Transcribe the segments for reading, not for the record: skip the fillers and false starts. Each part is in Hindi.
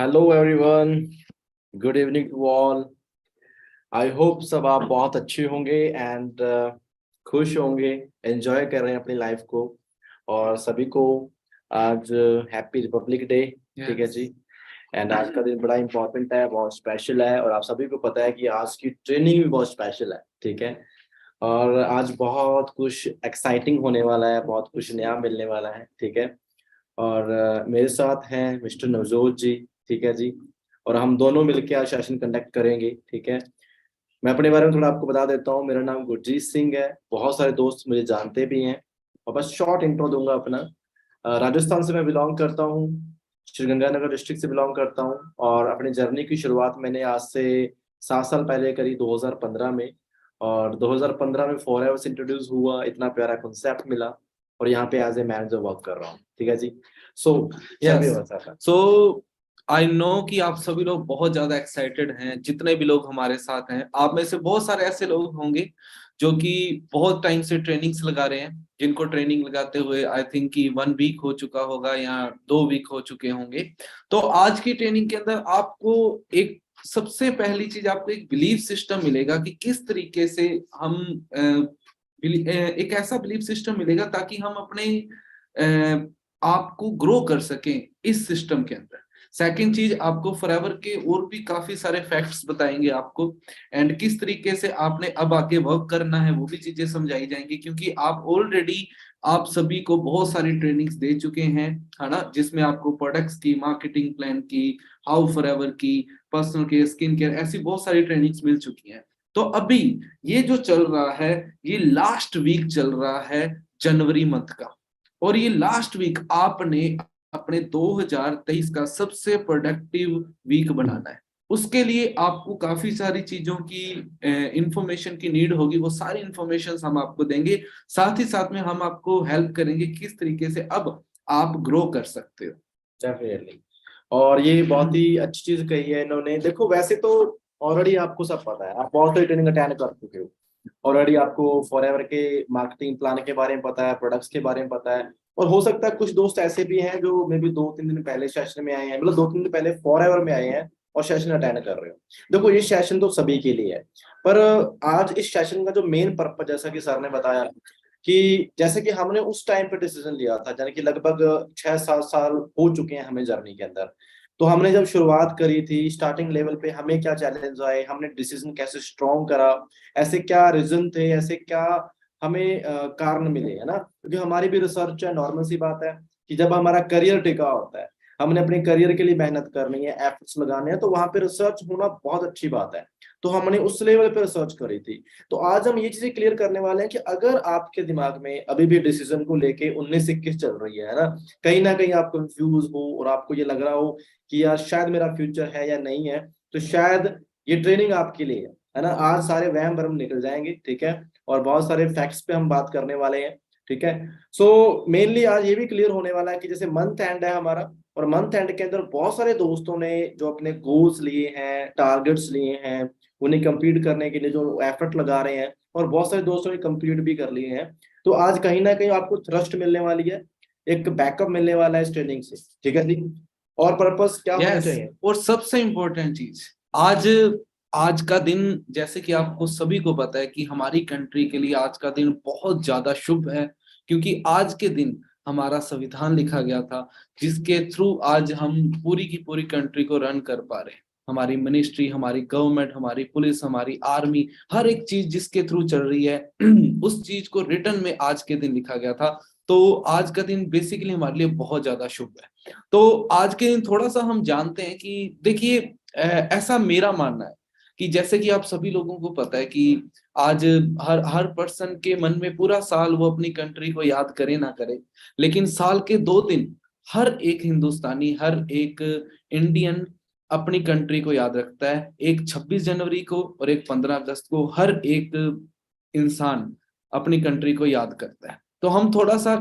Hello everyone, good evening to all. I hope सब आप बहुत अच्छे होंगे एंड खुश होंगे, एंजॉय कर रहे हैं अपनी लाइफ को। और सभी को आज हैप्पी रिपब्लिक डे। ठीक है जी। एंड आज का दिन बड़ा इंपॉर्टेंट है, बहुत स्पेशल है, और आप सभी को पता है कि आज की ट्रेनिंग भी बहुत स्पेशल है। ठीक है। और आज बहुत कुछ एक्साइटिंग होने वाला है, बहुत कुछ नया मिलने वाला है। ठीक है। और मेरे साथ हैं मिस्टर नवजोत जी। ठीक है जी। और हम दोनों मिलकर आज सेशन कंडक्ट करेंगे। ठीक है। मैं अपने बारे में थोड़ा आपको बता देता हूँ। मेरा नाम गुरजीत सिंह है, बहुत सारे दोस्त मुझे जानते भी हैं। और बस शॉर्ट इंट्रो दूंगा अपना। राजस्थान से मैं बिलोंग करता हूँ, श्रीगंगानगर डिस्ट्रिक्ट से बिलोंग करता हूँ। और अपनी जर्नी की शुरुआत मैंने आज से 7 साल पहले करी, 2015 में। और 2015 में फॉरएवर से इंट्रोड्यूस हुआ, इतना प्यारा कॉन्सेप्ट मिला, और यहाँ पे एज ए मैनेजर वर्क कर रहा हूँ। ठीक है जी। So yes. So I know कि आप सभी लोग बहुत ज्यादा एक्साइटेड हैं। जितने भी लोग हमारे साथ हैं, आप में से बहुत सारे ऐसे लोग होंगे जो कि बहुत टाइम से ट्रेनिंग्स लगा रहे हैं, जिनको ट्रेनिंग लगाते हुए आई थिंक कि 1 वीक हो चुका होगा या 2 वीक हो चुके होंगे। तो आज की ट्रेनिंग के अंदर आपको एक सबसे पहली चीज, आपको एक बिलीफ सिस्टम मिलेगा कि किस तरीके से हम एक ऐसा बिलीफ सिस्टम मिलेगा ताकि हम अपने आपको ग्रो कर सकें इस सिस्टम के अंदर। सेकंड चीज, आपको फॉरएवर के और भी काफी सारे फैक्ट्स बताएंगे आपको, एंड किस तरीके से आपने अब आगे वर्क करना है वो भी चीजें समझाई जाएंगी, क्योंकि आप ऑलरेडी आप सभी को बहुत सारी ट्रेनिंग्स दे चुके हैं, है ना, जिसमें आपको प्रोडक्ट्स की, मार्केटिंग प्लान की, हाउ फॉरएवर की, पर्सनल केयर, स्किन केयर, ऐसी बहुत सारी ट्रेनिंग्स मिल चुकी हैं। तो अभी ये जो चल रहा है, ये लास्ट वीक चल रहा है जनवरी मंथ का, और ये लास्ट वीक आपने अपने 2023 का सबसे प्रोडक्टिव वीक बनाना है। उसके लिए आपको काफी सारी चीजों की इंफॉर्मेशन की नीड होगी, वो सारी इंफॉर्मेशन हम आपको देंगे। साथ ही साथ में हम आपको हेल्प करेंगे किस तरीके से अब आप ग्रो कर सकते हो। डेफिनेटली। और ये बहुत ही अच्छी चीज कही है इन्होंने। देखो, वैसे तो ऑलरेडी आपको सब पता है, आप बहुत सारी ट्रेनिंग अटेंड कर चुके हो। ऑलरेडी आपको फॉरएवर के मार्केटिंग प्लान के बारे में पता है, प्रोडक्ट्स के बारे में पता है। और हो सकता है कुछ दोस्त ऐसे भी हैं जो मे बी 2-3 दिन पहले सेशन में आए हैं, मतलब 2-3 दिन पहले फॉरएवर में आए हैं और सेशन अटेंड कर रहे हो। देखो, ये सेशन तो सभी के लिए है। पर आज इस सेशन का जो मेन पर्पज, जैसा कि सर ने बताया, कि जैसे कि हमने उस टाइम पे डिसीजन लिया था, यानी कि लगभग 6-7 साल हो चुके हैं हमें जर्नी के अंदर। तो हमने जब शुरुआत करी थी स्टार्टिंग लेवल पे, हमें क्या चैलेंज आए, हमने डिसीजन कैसे स्ट्रॉन्ग करा, ऐसे क्या रीजन थे, ऐसे क्या हमें कारण मिले, है ना। क्योंकि हमारी भी रिसर्च है, नॉर्मल सी बात है कि जब हमारा करियर टिका होता है, हमने अपने करियर के लिए मेहनत करनी है, एफर्ट्स लगाने हैं, तो वहां पे रिसर्च होना बहुत अच्छी बात है। तो हमने उस लेवल पे रिसर्च करी थी। तो आज हम ये चीजें क्लियर करने वाले हैं कि अगर आपके दिमाग में अभी भी डिसीजन को लेके 19-21 चल रही है ना कहीं आप कंफ्यूज हो और आपको ये लग रहा हो कि यार शायद मेरा फ्यूचर है या नहीं है, तो शायद ये ट्रेनिंग आपके लिए है ना। आज सारे वहम भरम निकल जाएंगे। ठीक है। और बहुत सारे फैक्ट्स पे हम बात करने वाले हैं। ठीक है। सो मेनली आज ये भी क्लियर होने वाला है कि जैसे मंथ एंड है हमारा, और मंथ एंड के अंदर बहुत सारे दोस्तों ने जो अपने गोल्स लिए हैं, टारगेट्स लिए हैं, उन्हें कंप्लीट करने के लिए जो एफर्ट लगा रहे हैं, और बहुत सारे दोस्तों ने कंप्लीट भी कर लिए हैं। तो आज कहीं ना कहीं आपको थ्रस्ट मिलने वाली है, एक बैकअप मिलने वाला है इस ट्रेनिंग से। ठीक है जी। और पर्पस क्या होना यस, चाहिए? और सबसे इम्पोर्टेंट चीज, आज आज का दिन, जैसे कि आपको सभी को पता है कि हमारी कंट्री के लिए आज का दिन बहुत ज्यादा शुभ है, क्योंकि आज के दिन हमारा संविधान लिखा गया था, जिसके थ्रू आज हम पूरी की पूरी कंट्री को रन कर पा रहे हैं। हमारी मिनिस्ट्री, हमारी गवर्नमेंट, हमारी पुलिस, हमारी आर्मी, हर एक चीज जिसके थ्रू चल रही है उस चीज को रिटर्न में आज के दिन लिखा गया था। तो आज का दिन बेसिकली हमारे लिए बहुत ज्यादा शुभ है। तो आज के दिन थोड़ा सा हम जानते हैं कि देखिए, ऐसा मेरा मानना है कि जैसे कि आप सभी लोगों को पता है कि आज हर हर पर्सन के मन में पूरा साल वो अपनी कंट्री को याद करे ना करे, लेकिन साल के 2 दिन हर एक हिंदुस्तानी, हर एक इंडियन अपनी कंट्री को याद रखता है। एक 26 जनवरी को और एक 15 अगस्त को हर एक इंसान अपनी कंट्री को याद करता है। तो हम थोड़ा सा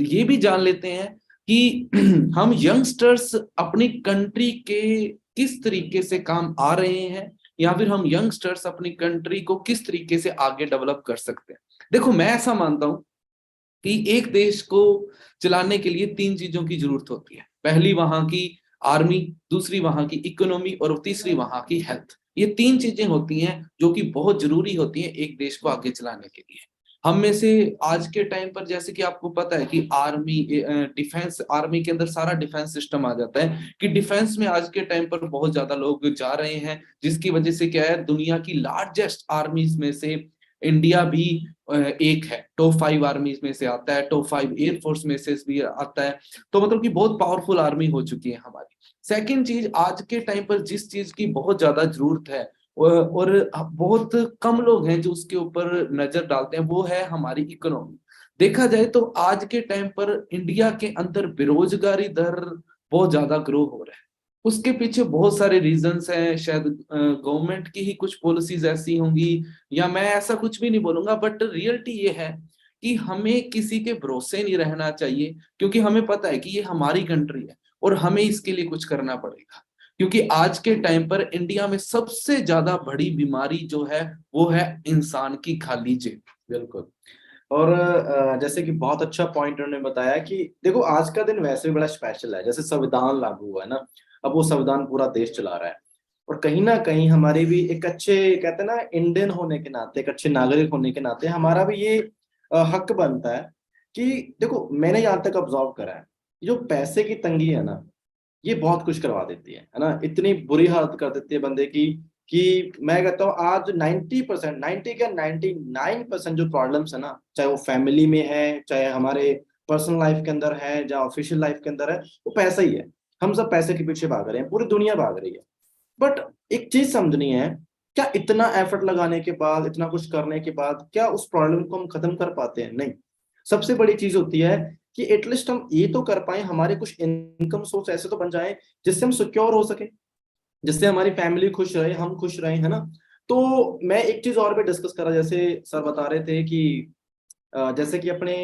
ये भी जान लेते हैं कि हम यंगस्टर्स अपनी कंट्री के किस तरीके से काम आ रहे हैं, या फिर हम यंगस्टर्स अपनी कंट्री को किस तरीके से आगे डेवलप कर सकते हैं। देखो, मैं ऐसा मानता हूं कि एक देश को चलाने के लिए 3 चीजों की जरूरत होती है। पहली, वहां की आर्मी, दूसरी वहां की इकोनॉमी और तीसरी वहां की हेल्थ। ये तीन चीजें होती हैं जो कि बहुत जरूरी होती हैं एक देश को आगे चलाने के लिए। हम में से आज के टाइम पर, जैसे कि आपको पता है कि आर्मी, डिफेंस, आर्मी के अंदर सारा डिफेंस सिस्टम आ जाता है, कि डिफेंस में आज के टाइम पर बहुत ज्यादा लोग जा रहे हैं, जिसकी वजह से क्या है, दुनिया की लार्जेस्ट आर्मीज में से इंडिया भी एक है, टॉप 5 आर्मीज में से आता है, टॉप 5 एयरफोर्स में से भी आता है। तो मतलब कि बहुत पावरफुल आर्मी हो चुकी है हमारी। सेकंड चीज, आज के टाइम पर जिस चीज की बहुत ज्यादा जरूरत है और बहुत कम लोग हैं जो उसके ऊपर नजर डालते हैं, वो है हमारी इकोनॉमी। देखा जाए तो आज के टाइम पर इंडिया के अंदर बेरोजगारी दर बहुत ज्यादा ग्रो हो रहा है। उसके पीछे बहुत सारे रीजंस हैं, शायद गवर्नमेंट की ही कुछ पॉलिसीज ऐसी होंगी, या मैं ऐसा कुछ भी नहीं बोलूंगा, बट रियलिटी ये है कि हमें किसी के भरोसे नहीं रहना चाहिए, क्योंकि हमें पता है कि ये हमारी कंट्री है और हमें इसके लिए कुछ करना पड़ेगा। क्योंकि आज के टाइम पर इंडिया में सबसे ज्यादा बड़ी बीमारी जो है वो है इंसान की खाली जेब। बिल्कुल। और जैसे कि बहुत अच्छा पॉइंट उन्होंने बताया कि देखो आज का दिन वैसे भी बड़ा स्पेशल है, जैसे संविधान लागू हुआ है ना, अब वो संविधान पूरा देश चला रहा है। और कहीं ना कहीं हमारे भी एक अच्छे, कहते हैं ना, इंडियन होने के नाते, एक अच्छे नागरिक होने के नाते हमारा भी ये हक बनता है कि देखो, मैंने यहाँ तक ऑब्जर्व करा है, जो पैसे की तंगी है ना, ये बहुत कुछ करवा देती है ना, इतनी बुरी हालत कर देती है बंदे की कि मैं कहता हूँ आज 90%, 90 क्या 99% जो प्रॉब्लम्स है ना, चाहे वो फैमिली में है, चाहे हमारे पर्सनल लाइफ के अंदर है, या ऑफिशियल लाइफ के अंदर है, वो पैसा ही है। हम सब पैसे के पीछे भाग रहे हैं, पूरी दुनिया भाग रही है। बट एक चीज समझनी है, क्या इतना एफर्ट लगाने के बाद, इतना कुछ करने के बाद, क्या उस प्रॉब्लम को हम खत्म कर पाते हैं? नहीं। सबसे बड़ी चीज होती है कि एटलीस्ट हम ये तो कर पाए, हमारे कुछ इनकम सोर्स ऐसे तो बन जाए जिससे हम सिक्योर हो सके, जिससे हमारी फैमिली खुश रहे, हम खुश रहे, है ना। तो मैं एक चीज और भी डिस्कस करा, जैसे सर बता रहे थे कि जैसे कि अपने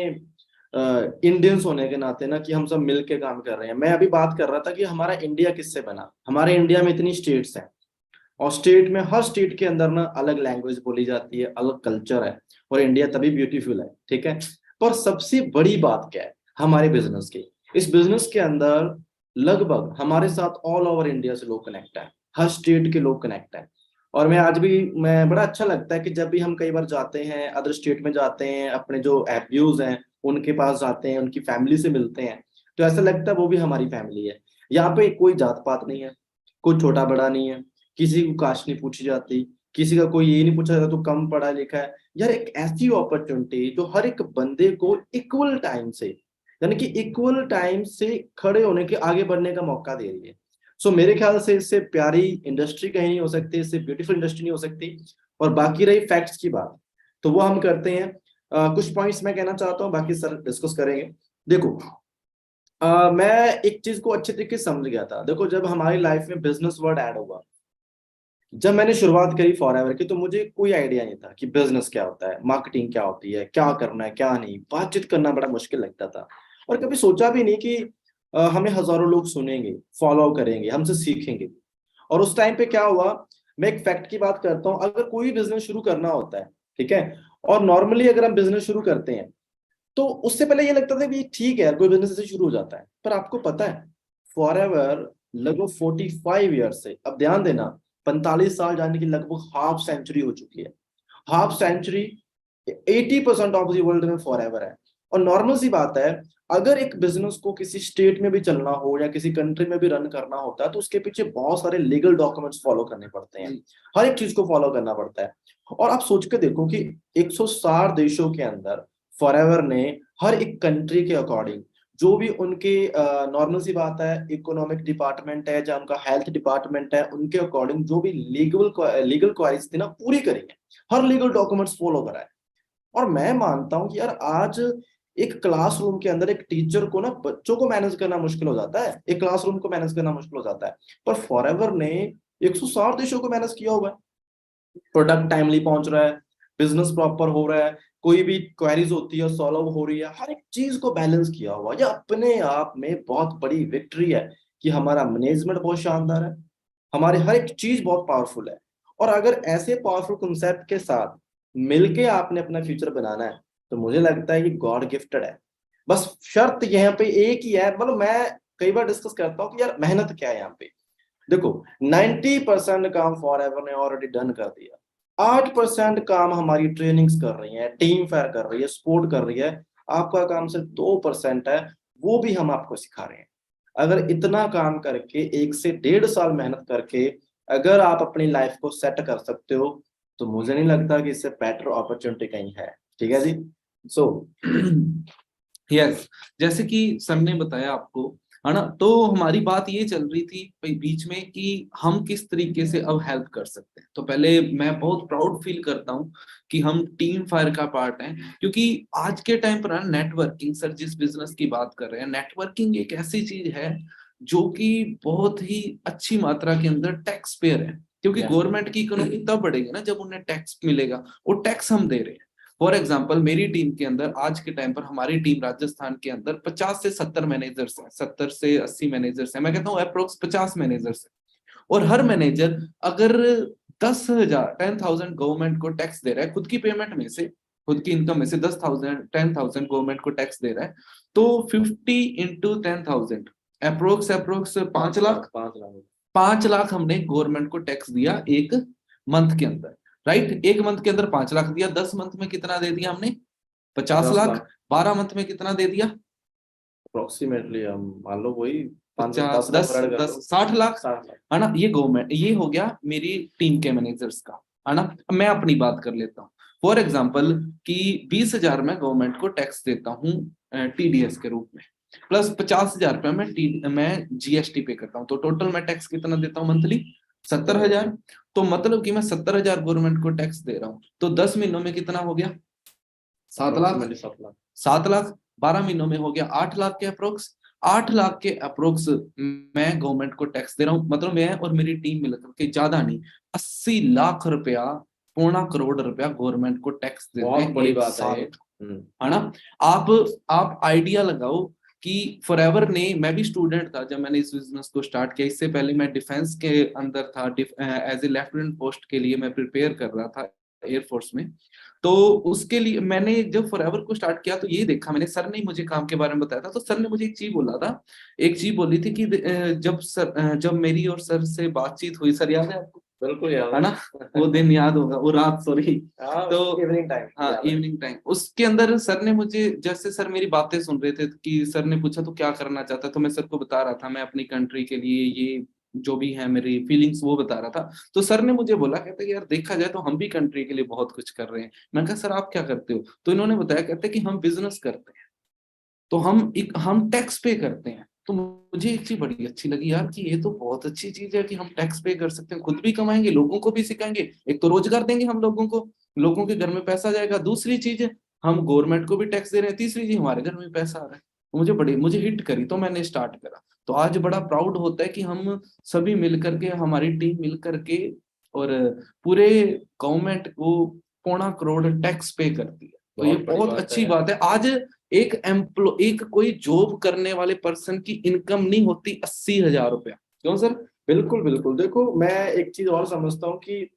इंडियंस होने के नाते ना, कि हम सब मिल के काम कर रहे हैं। मैं अभी बात कर रहा था कि हमारा इंडिया किससे बना। हमारे इंडिया में इतनी स्टेट्स हैं, और स्टेट में, हर स्टेट के अंदर ना अलग लैंग्वेज बोली जाती है, अलग कल्चर है, और इंडिया तभी ब्यूटीफुल है, ठीक है। पर सबसे बड़ी बात क्या है हमारे बिजनेस की, इस बिजनेस के अंदर लगभग हमारे साथ ऑल ओवर इंडिया से लोग कनेक्ट है, हर स्टेट के लोग कनेक्ट है। और मैं आज भी, मैं बड़ा अच्छा लगता है कि जब भी हम कई बार जाते हैं, अदर स्टेट में जाते हैं, अपने जो एफब्यूज हैं उनके पास जाते हैं, उनकी फैमिली से मिलते हैं, तो ऐसा लगता है वो भी हमारी फैमिली है। यहाँ पे कोई जात पात नहीं है, कोई छोटा बड़ा नहीं है, किसी को कास्ट नहीं पूछी जाती, किसी का कोई ये नहीं पूछा जाता तो कम पढ़ा लिखा है। यार एक ऐसी अपॉर्चुनिटी जो हर एक बंदे को इक्वल टाइम से, यानी कि इक्वल टाइम से खड़े होने के, आगे बढ़ने का मौका दे रही है। सो मेरे ख्याल से इससे प्यारी इंडस्ट्री कहीं नहीं हो सकती, इससे ब्यूटीफुल इंडस्ट्री नहीं हो सकती। और बाकी रही फैक्ट्स की बात, तो वो हम करते हैं। कुछ पॉइंट्स मैं कहना चाहता हूँ, बाकी सर डिस्कस करेंगे। देखो, मैं एक चीज को अच्छे तरीके से समझ गया था। देखो, जब हमारी लाइफ में बिजनेस वर्ड ऐड होगा, जब मैंने शुरुआत करी फॉरएवर की, तो मुझे कोई आइडिया नहीं था कि बिजनेस क्या होता है, मार्केटिंग क्या होती है, क्या करना है क्या नहीं, बातचीत करना बड़ा मुश्किल लगता था। और कभी सोचा भी नहीं कि हमें हजारों लोग सुनेंगे, फॉलो करेंगे, हमसे सीखेंगे। और उस टाइम पे क्या हुआ, मैं एक फैक्ट की बात करता हूँ, अगर कोई बिजनेस शुरू करना होता है, ठीक है, और नॉर्मली अगर हम बिजनेस शुरू करते हैं, तो उससे पहले ये लगता था कि ठीक है यार, कोई बिजनेस ऐसे शुरू हो जाता है। पर आपको पता है, फॉरएवर लगभग 45 ईयर से, अब ध्यान देना, 45 साल, जाने की लगभग हाफ सेंचुरी हो चुकी है। Half century, 80% off the world में फॉरएवर है। और नॉर्मल सी बात है, अगर एक बिजनेस को किसी स्टेट में भी चलना हो या किसी कंट्री में भी रन करना होता है, तो उसके पीछे बहुत सारे लीगल डॉक्यूमेंट्स फॉलो करने पड़ते हैं, हर एक चीज को फॉलो करना पड़ता है। और आप सोच के देखो कि 160 देशों के अंदर फॉरएवर ने हर एक कंट्री के अकॉर्डिंग, जो भी उनके, नॉर्मल सी बात है, इकोनॉमिक डिपार्टमेंट है या उनका हेल्थ डिपार्टमेंट है, उनके अकॉर्डिंग जो भी लीगल क्वारीज थी ना, पूरी करी है, हर लीगल डॉक्यूमेंट्स फॉलो करा है। और मैं मानता हूं कि यार आज एक क्लासरूम के अंदर एक टीचर को ना, बच्चों को मैनेज करना मुश्किल हो जाता है, एक क्लासरूम को मैनेज करना मुश्किल हो जाता है, पर फॉरएवर ने 160 देशों को मैनेज किया हुआ है। प्रोडक्ट टाइमली पहुंच रहा है, बिजनेस प्रॉपर हो रहा है, कोई भी क्वेरीज होती है सॉल्व हो रही है, हर एक चीज को बैलेंस किया हुआ। ये अपने आप में बहुत बड़ी विक्ट्री है कि हमारा मैनेजमेंट बहुत शानदार है, हमारी हर एक चीज बहुत पावरफुल है। और अगर ऐसे पावरफुल कंसेप्ट के साथ मिलके आपने अपना फ्यूचर बनाना है, तो मुझे लगता है कि गॉड गिफ्टेड है। बस शर्त यहाँ पे एक ही है, मतलब मैं कई बार डिस्कस करता हूँ कि यार मेहनत क्या है यहाँ पे। देखो 90% काम फॉरएवर ने ऑलरेडी डन कर दिया, 8% काम हमारी ट्रेनिंग्स कर रही है, टीम फेयर कर रही है, सपोर्ट कर रही है। आपका काम सिर्फ 2% है, वो भी हम आपको सिखा रहे हैं। अगर इतना काम करके 1 से 1.5 साल मेहनत करके अगर आप अपनी लाइफ को सेट कर सकते हो, तो मुझे नहीं लगता कि इससे बेटर अपॉर्चुनिटी कहीं है। ठीक है जी। सो यस, जैसे कि सर ने बताया आपको, है ना, तो हमारी बात ये चल रही थी बीच में कि हम किस तरीके से अब हेल्प कर सकते हैं। तो पहले मैं बहुत प्राउड फील करता हूँ कि हम टीम फायर का पार्ट हैं, क्योंकि आज के टाइम पर नेटवर्किंग, सर जिस बिजनेस की बात कर रहे हैं, नेटवर्किंग एक ऐसी चीज है जो कि बहुत ही अच्छी मात्रा के अंदर टैक्स पेयर है, क्योंकि गवर्नमेंट की इकोनॉमी तब बढ़ेगी ना जब उन्हें टैक्स मिलेगा, वो टैक्स हम दे रहे हैं। फॉर एग्जाम्पल मेरी टीम के अंदर आज के टाइम पर, हमारी टीम राजस्थान के अंदर 50 से 70 मैनेजर्स हैं, 70 से 80 मैनेजर्स हैं, मैं कहता हूँ अप्रोक्स 50 मैनेजर्स हैं। और हर मैनेजर अगर 10,000 10,000 गवर्नमेंट को टैक्स दे रहा है खुद की पेमेंट में से, खुद की इनकम में से 10,000 गवर्नमेंट को टैक्स दे रहा है, तो 50 इंटू 10,000 अप्रोक्स 5 लाख, 5 लाख हमने गवर्नमेंट को टैक्स दिया एक मंथ के अंदर, राइट। एक मंथ के अंदर 5 लाख दिया, 10 मंथ में कितना दे दिया हमने? 50 लाख। 12 मंथ में कितना दे दिया? अप्रोक्सीमेटली हम मान लो वही 50 10 10 10 60 लाख, 60 लाख। है ना। ये गवर्नमेंट, ये हो गया मेरी टीम के मैनेजर्स का, है ना। अब मैं अपनी बात कर लेता हूँ। फॉर एग्जाम्पल कि 20,000 मैं गवर्नमेंट को टैक्स देता हूँ टीडीएस के रूप में, प्लस 50,000 रुपया मैं जीएसटी पे करता हूँ, तो टोटल मैं टैक्स कितना देता हूँ मंथली? 70,000। तो मतलब कि मैं 70,000 गवर्नमेंट को टैक्स दे रहा हूँ, तो 10 महीनों में कितना हो गया? 7 लाख। 7 लाख 12 महीनों में हो गया 8 लाख के अप्रोक्स। 8 लाख के अप्रोक्स मैं गवर्नमेंट को टैक्स दे रहा हूँ, मतलब मैं और मेरी टीम मिलकर के, ज्यादा नहीं, 80 लाख रुपया, 2.25 करोड़ रुपया गवर्नमेंट को टैक्स देते हैं। बड़ी एक बात साल, है ना। आप आइडिया लगाओ कि फॉरएवर ने, मैं भी स्टूडेंट था जब मैंने इस बिजनेस को स्टार्ट किया, इससे पहले मैं डिफेंस के अंदर था, एज ए लेफ्टिनेंट पोस्ट के लिए मैं प्रिपेयर कर रहा था एयरफोर्स में। तो उसके लिए मैंने जब फॉरएवर को स्टार्ट किया तो ये देखा मैंने, सर ने मुझे काम के बारे में बताया था, तो सर ने मुझे एक चीज बोला था, एक चीज बोली थी कि जब मेरी और सर से बातचीत हुई, सर याद है आपको? बिल्कुल याद है ना, वो दिन याद होगा, वो रात, सॉरी। तो इवनिंग टाइम, हाँ, इवनिंग टाइम, उसके अंदर सर ने मुझे, जैसे सर मेरी बातें सुन रहे थे कि सर ने पूछा तो क्या करना चाहता है, तो मैं सर को बता रहा था मैं अपनी कंट्री के लिए ये जो भी है मेरी फीलिंग्स वो बता रहा था। तो सर ने मुझे बोला, कहते यार देखा जाए तो हम भी कंट्री के लिए बहुत कुछ कर रहे हैं। मैं कहा सर आप क्या करते हो? तो इन्होंने बताया, कहते कि हम बिजनेस करते हैं, तो हम टैक्स पे करते हैं। तो मुझे एक चीज बड़ी अच्छी लगी यार, कि ये तो बहुत अच्छी चीज है कि हम टैक्स पे कर सकते हैं, खुद भी कमाएंगे, लोगों को भी सिखाएंगे, एक तो रोजगार देंगे हम लोगों को, लोगों के घर में पैसा जाएगा, दूसरी चीज है हम गवर्नमेंट को भी टैक्स दे रहे हैं, तीसरी चीज हमारे घर में पैसा आ रहा है। तो मुझे हिट करी, तो मैंने स्टार्ट करा। तो आज बड़ा प्राउड होता है कि हम सभी मिल करके, हमारी टीम मिल करके, और पूरे गवर्नमेंट को 2.25 करोड़ टैक्स पे करती है। तो ये बहुत अच्छी बात है। आज एक कोई जॉब करने वाले पर्सन की इनकम नहीं होती 80,000 रुपया, क्यों सर? बिल्कुल बिल्कुल। देखो मैं एक चीज और समझता हूँ कि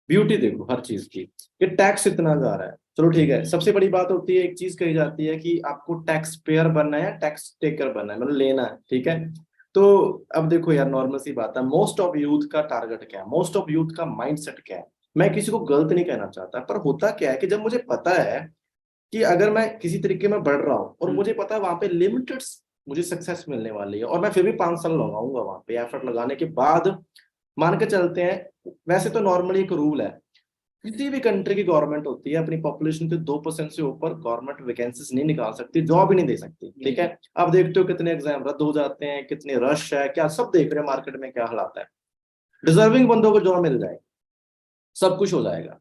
ब्यूटी देखो हर चीज की, कि टैक्स इतना जा रहा है, चलो ठीक है, सबसे बड़ी बात होती है, एक चीज कही जाती है कि आपको टैक्स पेयर बनना है या टैक्स टेकर बनना है, मतलब लेना है, ठीक है। तो अब देखो यार, नॉर्मल सी बात है, मोस्ट ऑफ यूथ का टारगेट क्या है, मोस्ट ऑफ यूथ का माइंडसेट क्या है। मैं किसी को गलत नहीं कहना चाहता, पर होता क्या है कि जब मुझे पता है कि अगर मैं किसी तरीके में बढ़ रहा हूँ और मुझे पता है वहां पे लिमिटेड मुझे सक्सेस मिलने वाली है, और मैं फिर भी 5 साल लगाऊंगा वहां पे, एफर्ट लगाने के बाद मान के चलते हैं, वैसे तो नॉर्मली एक रूल है, किसी भी कंट्री की गवर्नमेंट होती है अपनी पॉपुलेशन के 2% से ऊपर गवर्नमेंट वैकेंसीज नहीं निकाल सकती, जॉब ही नहीं दे सकती, ठीक है। अब देखते हो कितने एग्जाम रद्द हो जाते हैं, कितने रश है, क्या सब देख रहे हैं मार्केट में क्या हालात है। डिजर्विंग बंदों को जॉब मिल जाए, सब कुछ हो जाएगा,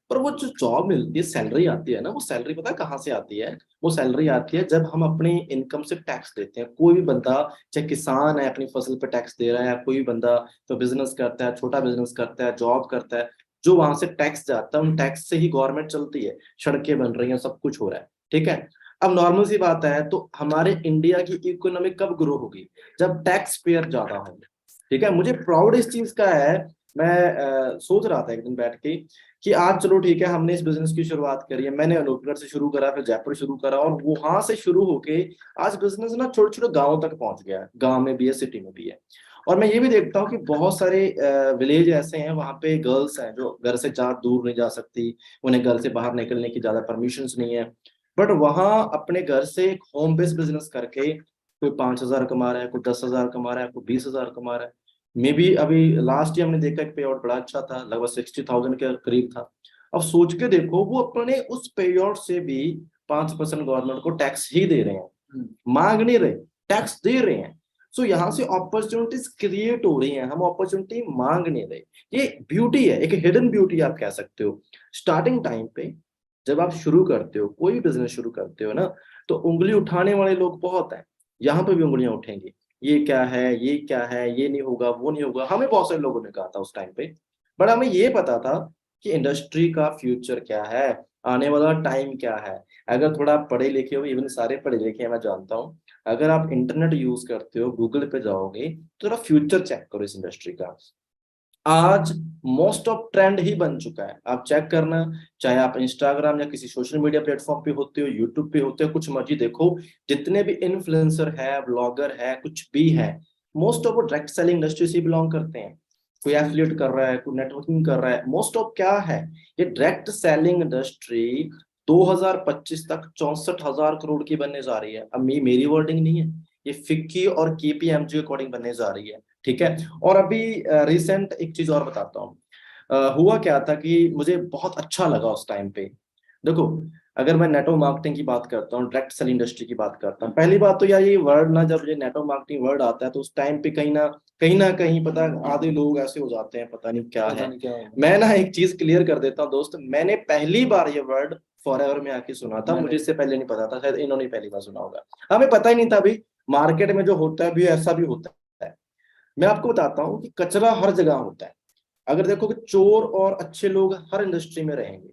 पर वो जो जॉब मिलती है, सैलरी आती है ना, वो सैलरी पता है कहाँ से आती है? वो सैलरी आती है जब हम अपनी इनकम से टैक्स देते हैं। कोई भी बंदा, चाहे किसान है अपनी फसल पे टैक्स दे रहा है, या कोई भी बंदा तो बिजनेस करता है, छोटा बिजनेस करता है, जॉब करता है, जो वहां से टैक्स जाता है, उन टैक्स से ही गवर्नमेंट चलती है, सड़कें बन रही हैं, सब कुछ हो रहा है, ठीक है। अब नॉर्मल सी बात है, तो हमारे इंडिया की इकोनॉमी कब ग्रो होगी? जब टैक्स पेयर ज्यादा होंगे, ठीक है। मुझे प्राउड इस चीज का है, मैं सोच रहा था एक दिन बैठ के कि आज चलो ठीक है, हमने इस बिजनेस की शुरुआत करी है, मैंने अनूपगढ़ से शुरू करा, फिर जयपुर शुरू करा, और वहां से शुरू होके आज बिजनेस ना छोटे छोटे गाँव तक पहुंच गया है, गाँव में भी है, सिटी में भी है। और मैं ये भी देखता हूँ कि बहुत सारे विलेज ऐसे हैं, वहाँ पे गर्ल्स हैं जो घर से ज्यादा दूर नहीं जा सकती, उन्हें घर से बाहर निकलने की ज्यादा परमिशन नहीं है, बट वहाँ अपने घर से एक होम बेस्ड बिजनेस करके कोई 5,000 कमा रहा है, कोई 10,000 कमा रहा है, कोई 20,000 कमा रहा है। मे बी अभी लास्ट ईयर हमने देखा एक पे आउट बड़ा अच्छा था, लगभग 60,000 के करीब था। अब सोच के देखो, वो अपने उस पे आउट से भी 5% गवर्नमेंट को टैक्स ही दे रहे हैं, मांग नहीं रहे, टैक्स दे रहे हैं। सो यहाँ से अपॉर्चुनिटीज क्रिएट हो रही हैं, हम अपॉर्चुनिटी मांग नहीं रहे। ये ब्यूटी है, एक हिडन ब्यूटी आप कह सकते हो। स्टार्टिंग टाइम पे जब आप शुरू करते हो, कोई बिजनेस शुरू करते हो ना, तो उंगली उठाने वाले लोग बहुत हैं, यहाँ पे भी उंगलियां उठेंगी, ये क्या है, ये क्या है, ये नहीं होगा, वो नहीं होगा, हमें बहुत सारे लोगों ने कहा था उस टाइम पे। बट हमें ये पता था कि इंडस्ट्री का फ्यूचर क्या है, आने वाला टाइम क्या है। अगर थोड़ा आप पढ़े लिखे हो, इवन सारे पढ़े लिखे हैं मैं जानता हूँ, अगर आप इंटरनेट यूज करते हो, गूगल पे जाओगे, तो थोड़ा फ्यूचर चेक करो इस इंडस्ट्री का। आज मोस्ट ऑफ ट्रेंड ही बन चुका है, आप चेक करना, चाहे आप इंस्टाग्राम या किसी सोशल मीडिया प्लेटफॉर्म पे होते हो, यूट्यूब पे होते हो, कुछ मर्जी देखो, जितने भी इन्फ्लुएंसर है, ब्लॉगर है, कुछ भी है, मोस्ट ऑफ वो डायरेक्ट सेलिंग इंडस्ट्री से बिलोंग करते हैं। कोई एफिलिएट कर रहा है, कोई नेटवर्किंग कर रहा है, मोस्ट ऑफ क्या है, ये डायरेक्ट सेलिंग इंडस्ट्री 2025 तक 64,000 करोड़ की बनने जा रही है। अब मेरी वर्डिंग नहीं है, ये फिक्की और केपीएमजी अकॉर्डिंग बनने जा रही है, ठीक है। और अभी रिसेंट एक चीज और बताता हूँ। हुआ क्या था कि मुझे बहुत अच्छा लगा उस टाइम पे। देखो, अगर मैं नेटवर्क मार्केटिंग की बात करता हूँ, डायरेक्ट सेल इंडस्ट्री की बात करता हूँ, पहली बात तो यार ये वर्ड ना, जब ये नेटवर्क मार्केटिंग वर्ड आता है तो उस टाइम पे कहीं ना कहीं पता, आधे लोग ऐसे हो जाते हैं, पता नहीं क्या पता है। नहीं क्या होगा। मैं ना एक चीज क्लियर कर देता हूँ दोस्त, मैंने पहली बार ये वर्ड फॉरएवर में आके सुना था, मुझे इससे पहले नहीं पता था, शायद इन्होंने पहली बार सुना होगा। हमें पता ही नहीं था भाई, मार्केट में जो होता है भी ऐसा भी होता है। मैं आपको बताता हूँ कि कचरा हर जगह होता है। अगर देखो कि चोर और अच्छे लोग हर इंडस्ट्री में रहेंगे।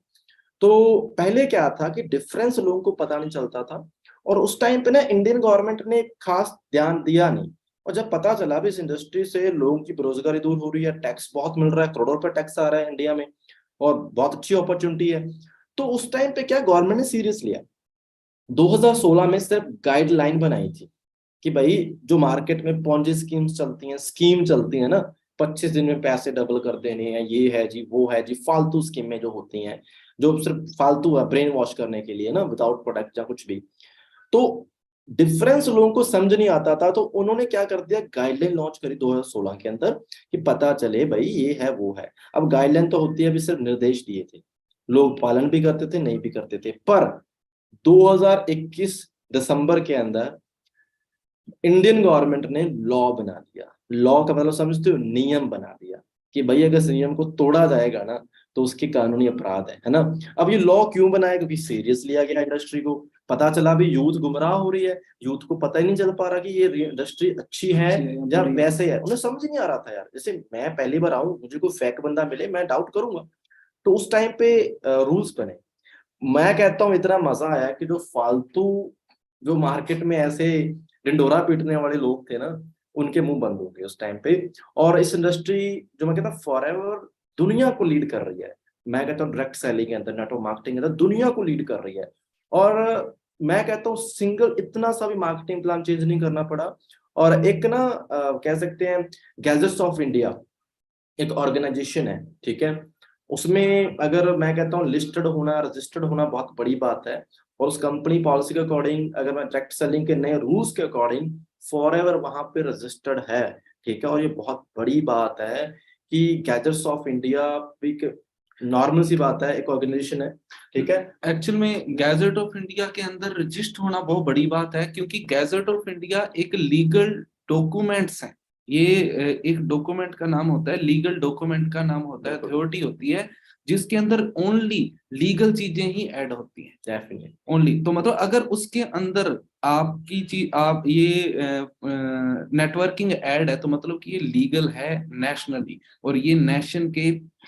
तो पहले क्या था कि डिफरेंस लोगों को पता नहीं चलता था, और उस टाइम पे ना इंडियन गवर्नमेंट ने खास ध्यान दिया नहीं। और जब पता चला भी इस इंडस्ट्री से लोगों की बेरोजगारी दूर हो रही है, टैक्स बहुत मिल रहा है, करोड़ों रुपए टैक्स आ रहा है इंडिया में, और बहुत अच्छी अपॉर्चुनिटी है, तो उस टाइम पे क्या गवर्नमेंट ने सीरियस लिया। 2016 में सिर्फ गाइडलाइन बनाई थी कि भाई जो मार्केट में पॉन्जी स्कीम्स चलती हैं, स्कीम चलती है ना, 25 दिन में पैसे डबल कर देने हैं, ये है जी, वो है जी, फालतू स्कीमें जो होती हैं, जो सिर्फ फालतू है, ब्रेन वॉश करने के लिए ना, विदाउट प्रोडक्ट या कुछ भी। तो डिफरेंस लोगों को समझ नहीं आता था, तो उन्होंने क्या कर दिया, गाइडलाइन लॉन्च करी 2016 के अंदर, कि पता चले भाई ये है वो है। अब गाइडलाइन तो होती है, अभी सिर्फ निर्देश दिए थे, लोग पालन भी करते थे, नहीं भी करते थे, पर 2021 दिसंबर के अंदर इंडियन गवर्नमेंट ने लॉ बना दिया। लॉ का मतलब समझते हो, नियम बना दिया, कि भाई अगर इस नियम को तोड़ा जाएगा ना, तो उसकी कानूनी अपराध है ना। अब ये लॉ क्यों बनाया, क्योंकि सीरियस लिया गया इंडस्ट्री को। पता चला भी यूथ गुमराह हो रही है, यूथ को पता ही नहीं चल पा रहा कि ये इंडस्ट्री अच्छी है या वैसे है, उन्हें समझ नहीं आ रहा था यार। जैसे मैं पहली बार आऊं, मुझे कोई फेक बंदा मिले, मैं डाउट करूंगा। तो उस टाइम पे रूल्स बने। मैं कहता हूँ इतना मजा आया कि जो फालतू, जो मार्केट में ऐसे डिंडोरा पीटने वाले लोग थे ना, उनके मुंह बंद हो गए उस टाइम पे। और इस इंडस्ट्री, जो मैं कहता हूँ फॉरएवर दुनिया को लीड कर रही है, मैं कहता हूँ डायरेक्ट सेलिंग के अंदर, नेटवर्क मार्केटिंग के अंदर दुनिया को लीड कर रही है। और मैं कहता हूँ सिंगल इतना सा भी मार्केटिंग प्लान चेंज नहीं करना पड़ा। और एक ना कह सकते हैं, गैजेट्स ऑफ इंडिया एक ऑर्गेनाइजेशन है, ठीक है। उसमें अगर मैं कहता हूँ लिस्टेड होना, रजिस्टर्ड होना बहुत बड़ी बात है। और उस कंपनी पॉलिसी के अकॉर्डिंग, अगर मैं डायरेक्ट सेलिंग के नए रूल्स के अकॉर्डिंग, फॉर एवर वहां पे रजिस्टर्ड है, ठीक है। और ये बहुत बड़ी बात है कि गैजेट्स ऑफ इंडिया भी नॉर्मल सी बात है, एक ऑर्गेनाइजेशन है, ठीक है। एक्चुअल में गैजेट ऑफ इंडिया के अंदर रजिस्टर होना बहुत बड़ी बात है, क्योंकि गैजेट ऑफ इंडिया एक लीगल डॉक्यूमेंट्स है। ये एक डॉक्यूमेंट का नाम होता है, लीगल डॉक्यूमेंट का नाम होता है, अथॉरिटी होती है, जिसके अंदर ओनली लीगल चीजें ही ऐड होती हैं, डेफिनेटली। ओनली। तो मतलब अगर उसके अंदर आपकी चीज, आप ये नेटवर्किंग ऐड है, तो मतलब कि ये लीगल है नेशनली, और ये नेशन के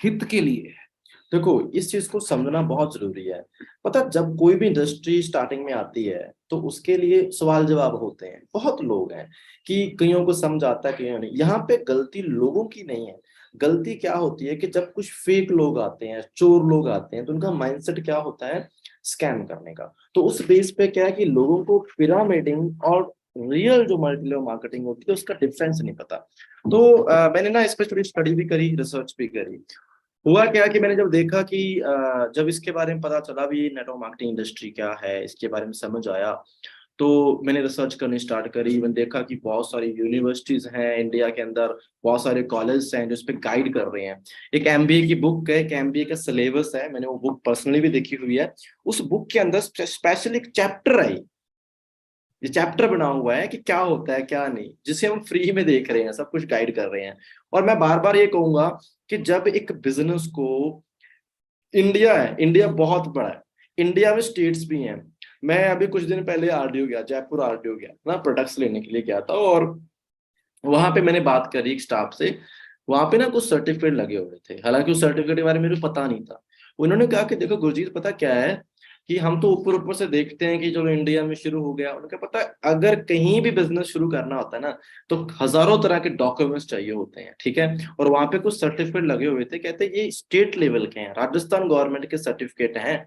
हित के लिए है। देखो, इस चीज को समझना बहुत जरूरी है। पता, जब कोई भी इंडस्ट्री स्टार्टिंग में आती है, तो उसके लिए सवाल जवाब होते हैं, बहुत लोग हैं कि कईयों को समझ आता है, कईयों नहीं। यहाँ पे गलती लोगों की नहीं है, गलती क्या होती है कि जब कुछ फेक लोग आते हैं, चोर लोग आते हैं, तो उनका माइंडसेट क्या होता है, स्कैम करने का। तो उस बेस पे क्या है कि लोगों को पिरामिडिंग और रियल जो मल्टी लेवल मार्केटिंग होती है उसका डिफरेंस नहीं पता। तो मैंने ना इस पे थोड़ी स्टडी भी करी, रिसर्च भी करी। हुआ क्या कि मैंने जब देखा कि जब इसके बारे में पता चला भी नेटवर्क मार्केटिंग इंडस्ट्री क्या है, इसके बारे में समझ आया, तो मैंने रिसर्च करनी स्टार्ट करी। मैंने देखा कि बहुत सारी यूनिवर्सिटीज हैं इंडिया के अंदर, बहुत सारे कॉलेज हैं जो इस पे गाइड कर रहे हैं। एक एमबीए की बुक है, एक एमबीए का सिलेबस है, मैंने वो बुक पर्सनली भी देखी हुई है। उस बुक के अंदर स्पेशल एक चैप्टर है, ये चैप्टर बना हुआ है कि क्या होता है क्या नहीं, जिसे हम फ्री में देख रहे हैं, सब कुछ गाइड कर रहे हैं। और मैं बार बार ये कहूंगा कि जब एक बिजनेस को, इंडिया है, इंडिया बहुत बड़ा है, इंडिया में स्टेट्स भी हैं। मैं अभी कुछ दिन पहले आरडीओ गया, जयपुर आरडीओ गया ना, प्रोडक्ट्स लेने के लिए गया था। और वहां पे मैंने बात करी एक स्टाफ से। वहां पे ना कुछ सर्टिफिकेट लगे हुए थे, हालांकि उस सर्टिफिकेट के बारे में मेरे को पता नहीं था। उन्होंने कहा कि देखो गुरजीत, पता क्या है कि हम तो ऊपर ऊपर से देखते हैं कि चलो इंडिया में शुरू हो गया। उन्होंने कहा पता है, अगर कहीं भी बिजनेस शुरू करना होता है ना, तो हजारों तरह के डॉक्यूमेंट्स चाहिए होते हैं, ठीक है। और वहां पे कुछ सर्टिफिकेट लगे हुए थे, कहते हैं ये स्टेट लेवल के हैं, राजस्थान गवर्नमेंट के सर्टिफिकेट हैं,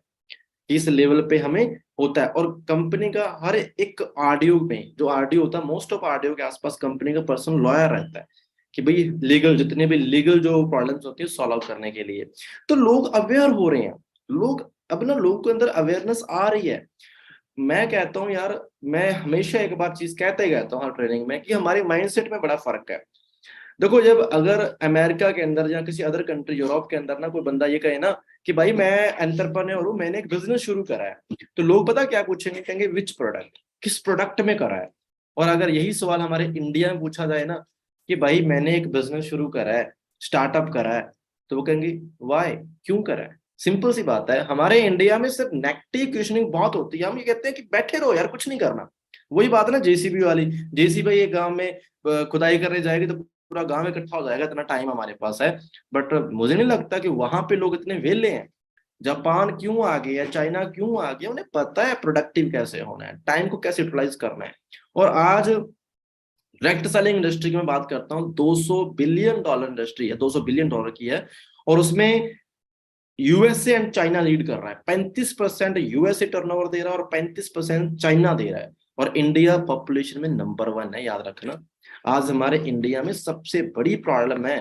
इस लेवल पे हमें होता है। और कंपनी का हर एक आरडीओ में, जो आरडीओ होता है, मोस्ट ऑफ आरडीओ के आसपास कंपनी का पर्सन लॉयर रहता है कि भाई लीगल, जितने भी लीगल जो प्रॉब्लम्स होती है सॉल्व करने के लिए। तो लोग अवेयर हो रहे हैं, लोग अब ना, लोगों के अंदर अवेयरनेस आ रही है। मैं कहता हूँ यार, मैं हमेशा एक बात चीज कहता ही कहता हूँ हर ट्रेनिंग में कि हमारे माइंडसेट में बड़ा फर्क है। देखो, जब अगर अमेरिका के अंदर या किसी अदर कंट्री, यूरोप के अंदर ना, कोई बंदा ये कहे ना कि भाई मैं एंटरप्रेन्योर हूँ, मैंने एक बिजनेस शुरू करा है, तो लोग पता क्या पूछेंगे, कहेंगे विच प्रोडक्ट, किस प्रोडक्ट में करा है। और अगर यही सवाल हमारे इंडिया में पूछा जाए ना कि भाई मैंने एक बिजनेस शुरू करा है, स्टार्टअप करा है, तो वो कहेंगे वाई, क्यों करा है। सिंपल सी बात है, हमारे इंडिया में सिर्फ नेगेटिव क्वेश्चनिंग बहुत होती है। हम ये कहते हैं कि बैठे रहो यार, कुछ नहीं करना। वही बात है ना जेसीबी वाली, जेसीबी ये गांव में खुदाई करने जाएगी तो पूरा गांव इकट्ठा हो जाएगा, इतना टाइम हमारे पास है। बट मुझे नहीं लगता कि वहां पे लोग इतने वेले हैं। जापान क्यों आ गया, चाइना क्यों आ गया, उन्हें पता है प्रोडक्टिव कैसे होना है, टाइम को कैसे यूटिलाइज करना है। और आज डायरेक्ट सेलिंग इंडस्ट्री की मैं बात करता हूँ, 200 बिलियन डॉलर इंडस्ट्री है, 200 बिलियन डॉलर की है। और उसमें यूएसए एंड चाइना लीड कर रहा है, 35% यूएसए टर्नओवर दे रहा है और 35% चाइना दे रहा है। और इंडिया पॉपुलेशन में नंबर 1 है, याद रखना। आज हमारे इंडिया में सबसे बड़ी प्रॉब्लम है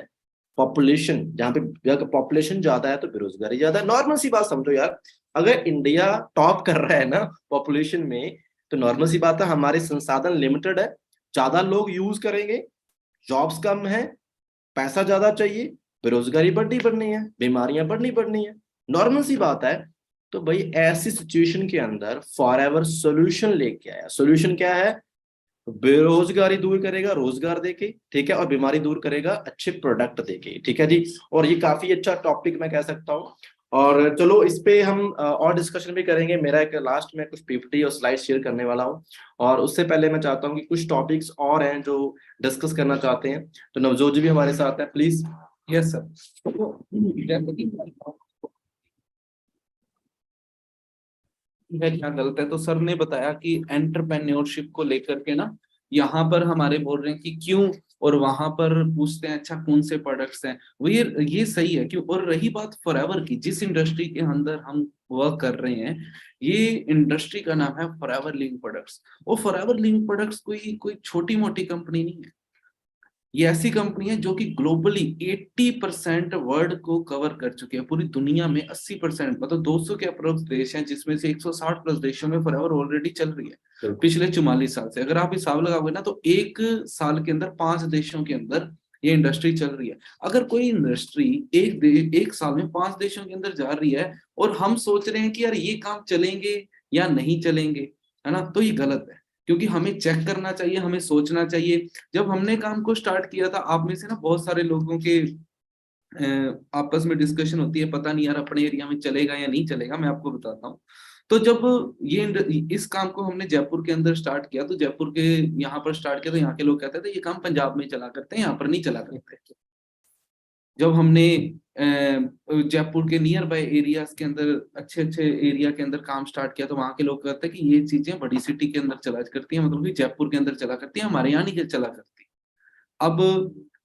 पॉपुलेशन। जहाँ पे पॉपुलेशन ज्यादा है तो बेरोजगारी ज्यादा है, नॉर्मल सी बात समझो यार। अगर इंडिया टॉप कर रहा है ना पॉपुलेशन में, तो नॉर्मल सी बात है हमारे संसाधन लिमिटेड है, ज्यादा लोग यूज करेंगे, जॉब्स कम है, पैसा ज्यादा चाहिए, बेरोजगारी बढ़नी बढ़नी है, बीमारियां बढ़नी बढ़नी है, नॉर्मल सी बात है। तो भाई ऐसी सिचुएशन के अंदर फॉर एवर सोल्यूशन लेके आया। सोल्यूशन क्या है, बेरोजगारी दूर करेगा रोजगार देके, ठीक है, और बीमारी दूर करेगा अच्छे प्रोडक्ट देके, ठीक है जी। और ये काफी अच्छा टॉपिक मैं कह सकता हूँ। और चलो इस पे हम और डिस्कशन भी करेंगे। मेरा एक लास्ट में कुछ पीपीटी और स्लाइड शेयर करने वाला हूँ। और उससे पहले मैं चाहता हूँ कि कुछ टॉपिक्स और हैं जो डिस्कस करना चाहते हैं, तो नवजोत जी भी हमारे साथ हैं, प्लीज। Yes sir. है क्या गलत है, तो सर ने बताया कि एंटरप्रेन्योरशिप को लेकर के ना, यहाँ पर हमारे बोल रहे हैं कि क्यों, और वहां पर पूछते हैं अच्छा कौन से प्रोडक्ट्स हैं, वो ये सही है क्यों। और रही बात फॉरएवर की, जिस इंडस्ट्री के अंदर हम वर्क कर रहे हैं, ये इंडस्ट्री का नाम है फॉरएवर लिविंग प्रोडक्ट्स। और फॉरएवर लिविंग प्रोडक्ट्स कोई कोई छोटी मोटी कंपनी नहीं है। ये ऐसी कंपनी है जो कि ग्लोबली 80% वर्ल्ड को कवर कर चुकी है। पूरी दुनिया में 80%, मतलब 200 के अप्रोक्स देश हैं, जिसमें से 160 प्लस देशों में फॉरएवर ऑलरेडी चल रही है पिछले 44 साल से। अगर आप हिसाब लगाओगे ना, तो एक साल के अंदर 5 देशों के अंदर ये इंडस्ट्री चल रही है। अगर कोई इंडस्ट्री एक साल में 5 देशों के अंदर जा रही है, और हम सोच रहे हैं कि यार ये काम चलेंगे या नहीं चलेंगे, है ना, तो ये गलत है। क्योंकि हमें चेक करना चाहिए, हमें सोचना चाहिए। जब हमने काम को स्टार्ट किया था, आप में से ना बहुत सारे लोगों के आपस में डिस्कशन होती है, पता नहीं यार अपने एरिया में चलेगा या नहीं चलेगा। मैं आपको बताता हूँ। तो जब ये इस काम को हमने जयपुर के अंदर स्टार्ट किया, तो जयपुर के यहाँ पर स्टार्ट किया, तो यहाँ के लोग कहते थे ये काम पंजाब में चला करते हैं, यहाँ पर नहीं चला करते। जब हमने जयपुर के नियर बाय एरियाज के अंदर, अच्छे अच्छे एरिया के अंदर काम स्टार्ट किया, तो वहां के लोग कहते हैं कि ये चीजें बड़ी सिटी के अंदर चला करती है, मतलब कि जयपुर के अंदर चला करती है, हमारे यहाँ नहीं चला करती। अब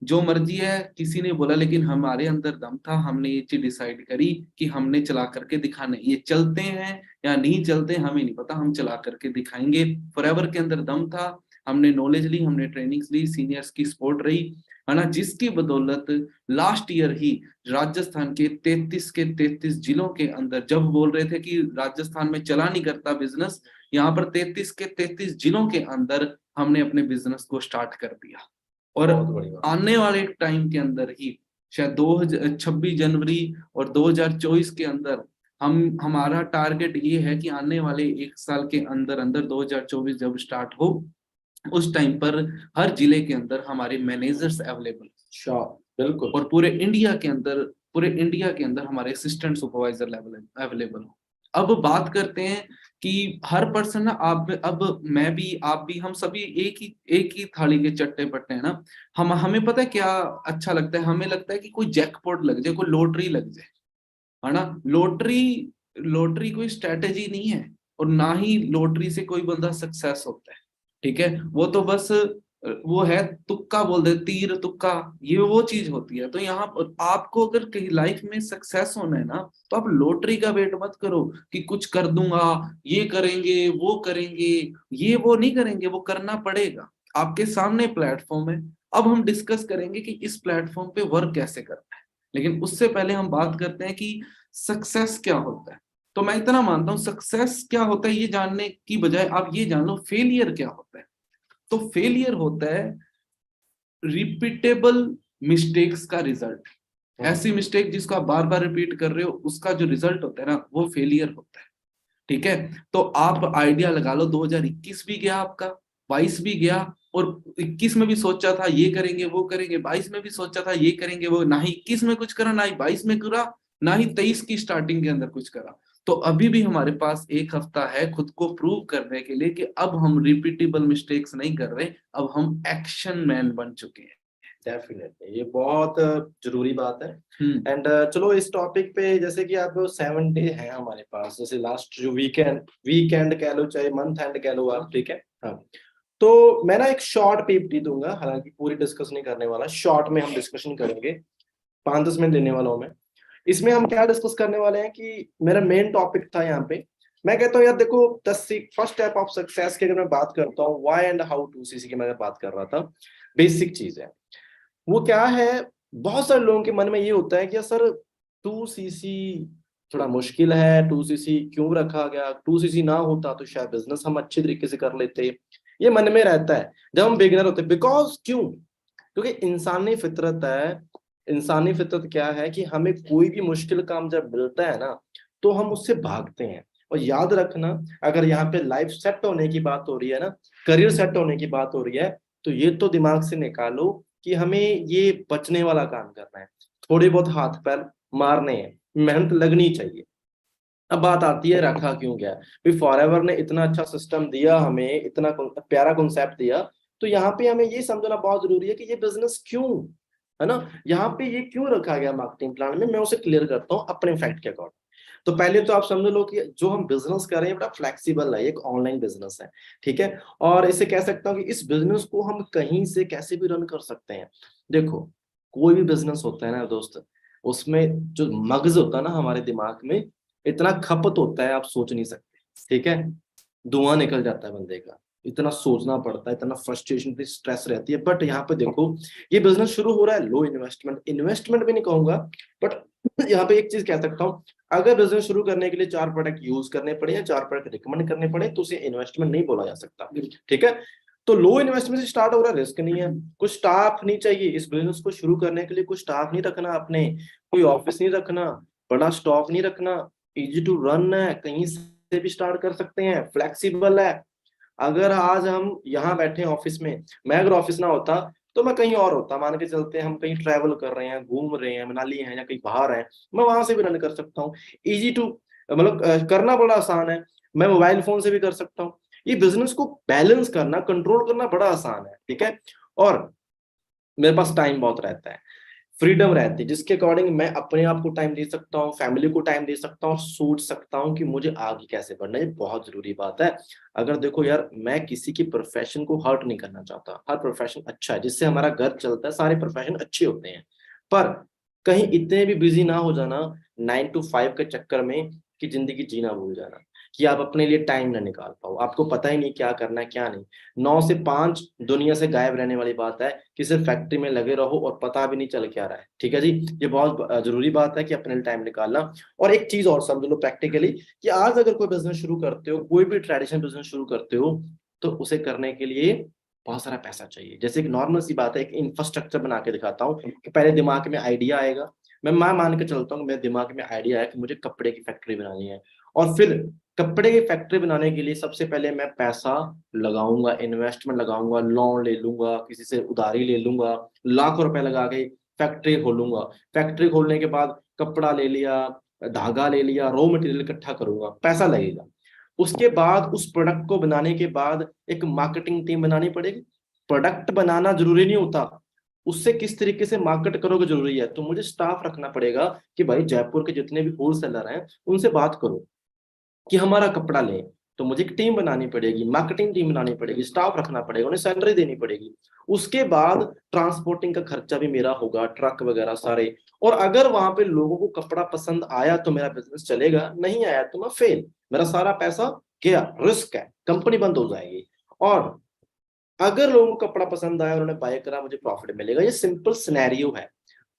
जो मर्जी है किसी ने बोला, लेकिन हमारे अंदर दम था, हमने ये चीज डिसाइड करी कि हमने चला करके दिखाना है। ये चलते हैं या नहीं चलते हमें नहीं पता, हम चला करके दिखाएंगे। फॉरएवर के अंदर दम था, हमने नॉलेज ली, हमने ट्रेनिंग्स ली, सीनियर्स की सपोर्ट रही, है ना, जिसकी बदौलत लास्ट ईयर ही राजस्थान के 33 जिलों के अंदर, जब बोल रहे थे कि राजस्थान में चला नहीं करता बिजनेस, यहाँ पर 33 जिलों के अंदर हमने अपने बिजनेस को स्टार्ट कर दिया। और बहुत बढ़िया। आने वाले टाइम के अंदर ही शायद 26 जनवरी और 2024 के अंदर हमारा टारगेट ये है कि आने वाले एक साल के अंदर अंदर 2024 जब स्टार्ट हो, उस टाइम पर हर जिले के अंदर हमारे मैनेजर्स अवेलेबल, श्योर, बिल्कुल। और पूरे इंडिया के अंदर हमारे असिस्टेंट सुपरवाइजर लेवल अवेलेबल हो। अब बात करते हैं कि हर पर्सन ना, आप अब मैं भी आप भी, हम सभी एक ही थाली के चट्टे बट्टे हैं ना। हमें पता है क्या अच्छा लगता है, हमें लगता है कि कोई जैकपॉट लग जाए, कोई लॉटरी लग जाए, है ना। लॉटरी कोई स्ट्रेटेजी नहीं है, और ना ही लॉटरी से कोई बंदा सक्सेस होता है, ठीक है। वो तो बस वो है तुक्का बोल दे, तीर तुक्का, ये वो चीज होती है। तो यहाँ पर आपको अगर कहीं लाइफ में सक्सेस होना है ना, तो आप लॉटरी का वेट मत करो कि कुछ कर दूंगा, ये करेंगे वो करेंगे, ये वो नहीं करेंगे, वो करना पड़ेगा। आपके सामने प्लेटफॉर्म है, अब हम डिस्कस करेंगे कि इस प्लेटफॉर्म पे वर्क कैसे करना है। लेकिन उससे पहले हम बात करते हैं कि सक्सेस क्या होता है। तो मैं इतना मानता हूं, सक्सेस क्या होता है ये जानने की बजाय आप ये जान लो फेलियर क्या होता है। तो फेलियर होता है रिपीटेबल मिस्टेक्स का रिजल्ट। ऐसी मिस्टेक जिसको आप बार बार रिपीट कर रहे हो, उसका जो रिजल्ट होता है ना, वो फेलियर होता है, ठीक है। तो आप आइडिया लगा लो, 2021 भी गया आपका, 22 भी गया, और 21 में भी सोचा था ये करेंगे वो करेंगे, 22 में भी सोचा था ये करेंगे वो, ना ही 21 में कुछ करा, ना ही 22 में करा, ना ही 23 की स्टार्टिंग के अंदर कुछ करा। तो अभी भी हमारे पास एक हफ्ता है खुद को प्रूव करने के लिए कि अब हम रिपीटेबल मिस्टेक्स नहीं कर रहे, अब हम एक्शन मैन बन चुके हैं। डेफिनेटली, ये बहुत जरूरी बात है। हम्म। एंड चलो इस टॉपिक पे, जैसे कि आप 7 डे है हमारे पास, जैसे लास्ट जो वीकेंड कह लो, चाहे मंथ एंड कह लो आप, ठीक है। हाँ, तो मैं ना एक शॉर्ट पीपीटी दूंगा, हालांकि पूरी डिस्कस नहीं करने वाला, शॉर्ट में हम डिस्कशन करेंगे, 5-10 मिनट लेने वाला हूं मैं। इसमें हम क्या डिस्कस करने वाले हैं कि मेरा मेन टॉपिक था यहाँ पे, मैं कहता हूँ यार देखो, फर्स्ट स्टेप ऑफ सक्सेस की अगर मैं बात करता हूँ, why and how to CC की मैं बात कर रहा था, बेसिक चीज है। वो क्या है, बहुत सारे लोगों के मन में ये होता है कि यार सर 2cc थोड़ा मुश्किल है, 2cc क्यों रखा गया, 2cc ना होता तो शायद बिजनेस हम अच्छे तरीके से कर लेते। ये मन में रहता है जब हम बिगिनर होते हैं। बिकॉज क्यों? क्योंकि इंसानी फितरत है। इंसानी फितरत क्या है कि हमें कोई भी मुश्किल काम जब मिलता है ना, तो हम उससे भागते हैं। और याद रखना, अगर यहाँ पे लाइफ सेट होने की बात हो रही है ना, करियर सेट होने की बात हो रही है, तो ये तो दिमाग से निकालो कि हमें ये बचने वाला काम करना है, थोड़े बहुत हाथ पैर मारने हैं, मेहनत लगनी चाहिए। अब बात आती है रखा क्यों गया। भाई फॉरएवर ने इतना अच्छा सिस्टम दिया हमें, इतना प्यारा कॉन्सेप्ट दिया, तो यहाँ पे हमें ये समझना बहुत जरूरी है कि ये बिजनेस क्यों, है ना, यहाँ पे ये क्यों रखा गया मार्केटिंग प्लान में। मैं उसे क्लियर करता हूँ अपने फैक्ट के अकॉर्डिंग। तो पहले तो आप समझ लो कि जो हम बिजनेस कर रहे हैं बड़ा फ्लेक्सिबल है, एक ऑनलाइन बिजनेस है, ठीक है। और इसे कह सकता हूँ कि इस बिजनेस को हम कहीं से कैसे भी रन कर सकते हैं। देखो, कोई भी बिजनेस होता है ना दोस्त, उसमें जो मगज होता है ना हमारे दिमाग में, इतना खपत होता है आप सोच नहीं सकते, ठीक है। धुआं निकल जाता है बंदे का, इतना सोचना पड़ता है, इतना फ्रस्ट्रेशन, इतनी स्ट्रेस रहती है। बट यहाँ पे देखो, ये बिजनेस शुरू हो रहा है लो इन्वेस्टमेंट भी नहीं कहूंगा, बट यहाँ पे एक चीज कह सकता हूँ, अगर बिजनेस शुरू करने के लिए 4 प्रोडक्ट यूज करने पड़े या 4 प्रोडक्ट रिकमेंड करने पड़े, तो उसे इन्वेस्टमेंट नहीं बोला जा सकता, ठीक है। तो लो इन्वेस्टमेंट से स्टार्ट हो रहा है, रिस्क नहीं है, कुछ स्टाफ नहीं चाहिए इस बिजनेस को शुरू करने के लिए, कुछ स्टाफ नहीं रखना आपने, कोई ऑफिस नहीं रखना, बड़ा स्टॉक नहीं रखना, इजी टू रन है, कहीं से भी स्टार्ट कर सकते हैं, फ्लेक्सिबल है। अगर आज हम यहाँ बैठे हैं ऑफिस में, मैं अगर ऑफिस ना होता तो मैं कहीं और होता, मान के चलते हैं हम कहीं ट्रैवल कर रहे हैं, घूम रहे हैं, मनाली हैं या कहीं बाहर हैं, मैं वहां से भी रन कर सकता हूँ। इजी टू, मतलब करना बड़ा आसान है, मैं मोबाइल फोन से भी कर सकता हूँ। ये बिजनेस को बैलेंस करना, कंट्रोल करना बड़ा आसान है, ठीक है। और मेरे पास टाइम बहुत रहता है, फ्रीडम रहती है, जिसके अकॉर्डिंग मैं अपने आप को टाइम दे सकता हूँ, फैमिली को टाइम दे सकता हूँ, सोच सकता हूँ कि मुझे आगे कैसे बढ़ना है। ये बहुत जरूरी बात है। अगर देखो यार, मैं किसी की प्रोफेशन को हर्ट नहीं करना चाहता, हर प्रोफेशन अच्छा है, जिससे हमारा घर चलता है, सारे प्रोफेशन अच्छे होते हैं। पर कहीं इतने भी बिजी ना हो जाना 9 to 5 के चक्कर में कि जिंदगी जीना भूल जाना, कि आप अपने लिए टाइम ना निकाल पाओ, आपको पता ही नहीं क्या करना है क्या नहीं। 9 से 5 दुनिया से गायब रहने वाली बात है कि सिर्फ फैक्ट्री में लगे रहो और पता भी नहीं चल क्या रहा है। ठीक है जी, ये बहुत जरूरी बात है कि अपने लिए टाइम निकालना। और एक चीज और समझ लो प्रैक्टिकली, कि आज अगर कोई बिजनेस शुरू करते हो, कोई भी ट्रेडिशनल बिजनेस शुरू करते हो, तो उसे करने के लिए बहुत सारा पैसा चाहिए। जैसे एक नॉर्मल सी बात है, एक इंफ्रास्ट्रक्चर बना के दिखाता हूँ कि पहले दिमाग में आइडिया आएगा। मैं मान के चलता हूँ, मेरे दिमाग में आइडिया है कि मुझे कपड़े की फैक्ट्री बनानी है, और फिर कपड़े की फैक्ट्री बनाने के लिए सबसे पहले मैं पैसा लगाऊंगा, इन्वेस्टमेंट लगाऊंगा, लोन ले लूंगा, किसी से उधारी ले लूंगा, लाखों रुपए लगा के फैक्ट्री खोलूंगा। फैक्ट्री खोलने के बाद कपड़ा ले लिया, धागा ले लिया, रॉ मटेरियल इकट्ठा करूंगा, पैसा लगेगा। उसके बाद उस प्रोडक्ट को बनाने के बाद एक मार्केटिंग टीम बनानी पड़ेगी। प्रोडक्ट बनाना जरूरी नहीं होता, उससे किस तरीके से मार्केट करोगे जरूरी है। तो मुझे स्टाफ रखना पड़ेगा कि भाई जयपुर के जितने भी होलसेलर हैं उनसे बात करो कि हमारा कपड़ा लें। तो मुझे एक टीम बनानी पड़ेगी, मार्केटिंग टीम बनानी पड़ेगी, स्टाफ रखना पड़ेगा, उन्हें सैलरी देनी पड़ेगी। उसके बाद ट्रांसपोर्टिंग का खर्चा भी मेरा होगा, ट्रक वगैरह सारे। और अगर वहां पे लोगों को कपड़ा पसंद आया तो मेरा बिजनेस चलेगा, नहीं आया तो मैं फेल, मेरा सारा पैसा गया, रिस्क है, कंपनी बंद हो जाएगी। और अगर लोगों को कपड़ा पसंद आया, उन्होंने बाय करा, मुझे प्रॉफिट मिलेगा। ये सिंपल सिनेरियो है।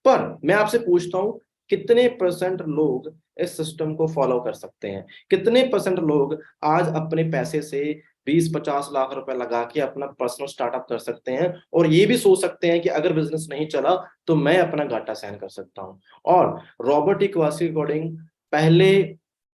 पर मैं आपसे पूछता हूं, कितने परसेंट लोग इस सिस्टम को फॉलो कर सकते हैं? कितने परसेंट लोग आज अपने पैसे से 20-50 लाख रुपए लगा के अपना पर्सनल स्टार्टअप कर सकते हैं, और ये भी सोच सकते हैं कि अगर बिजनेस नहीं चला तो मैं अपना घाटा सहन कर सकता हूं? और रॉबर्ट टी कियोसाकी के अकॉर्डिंग पहले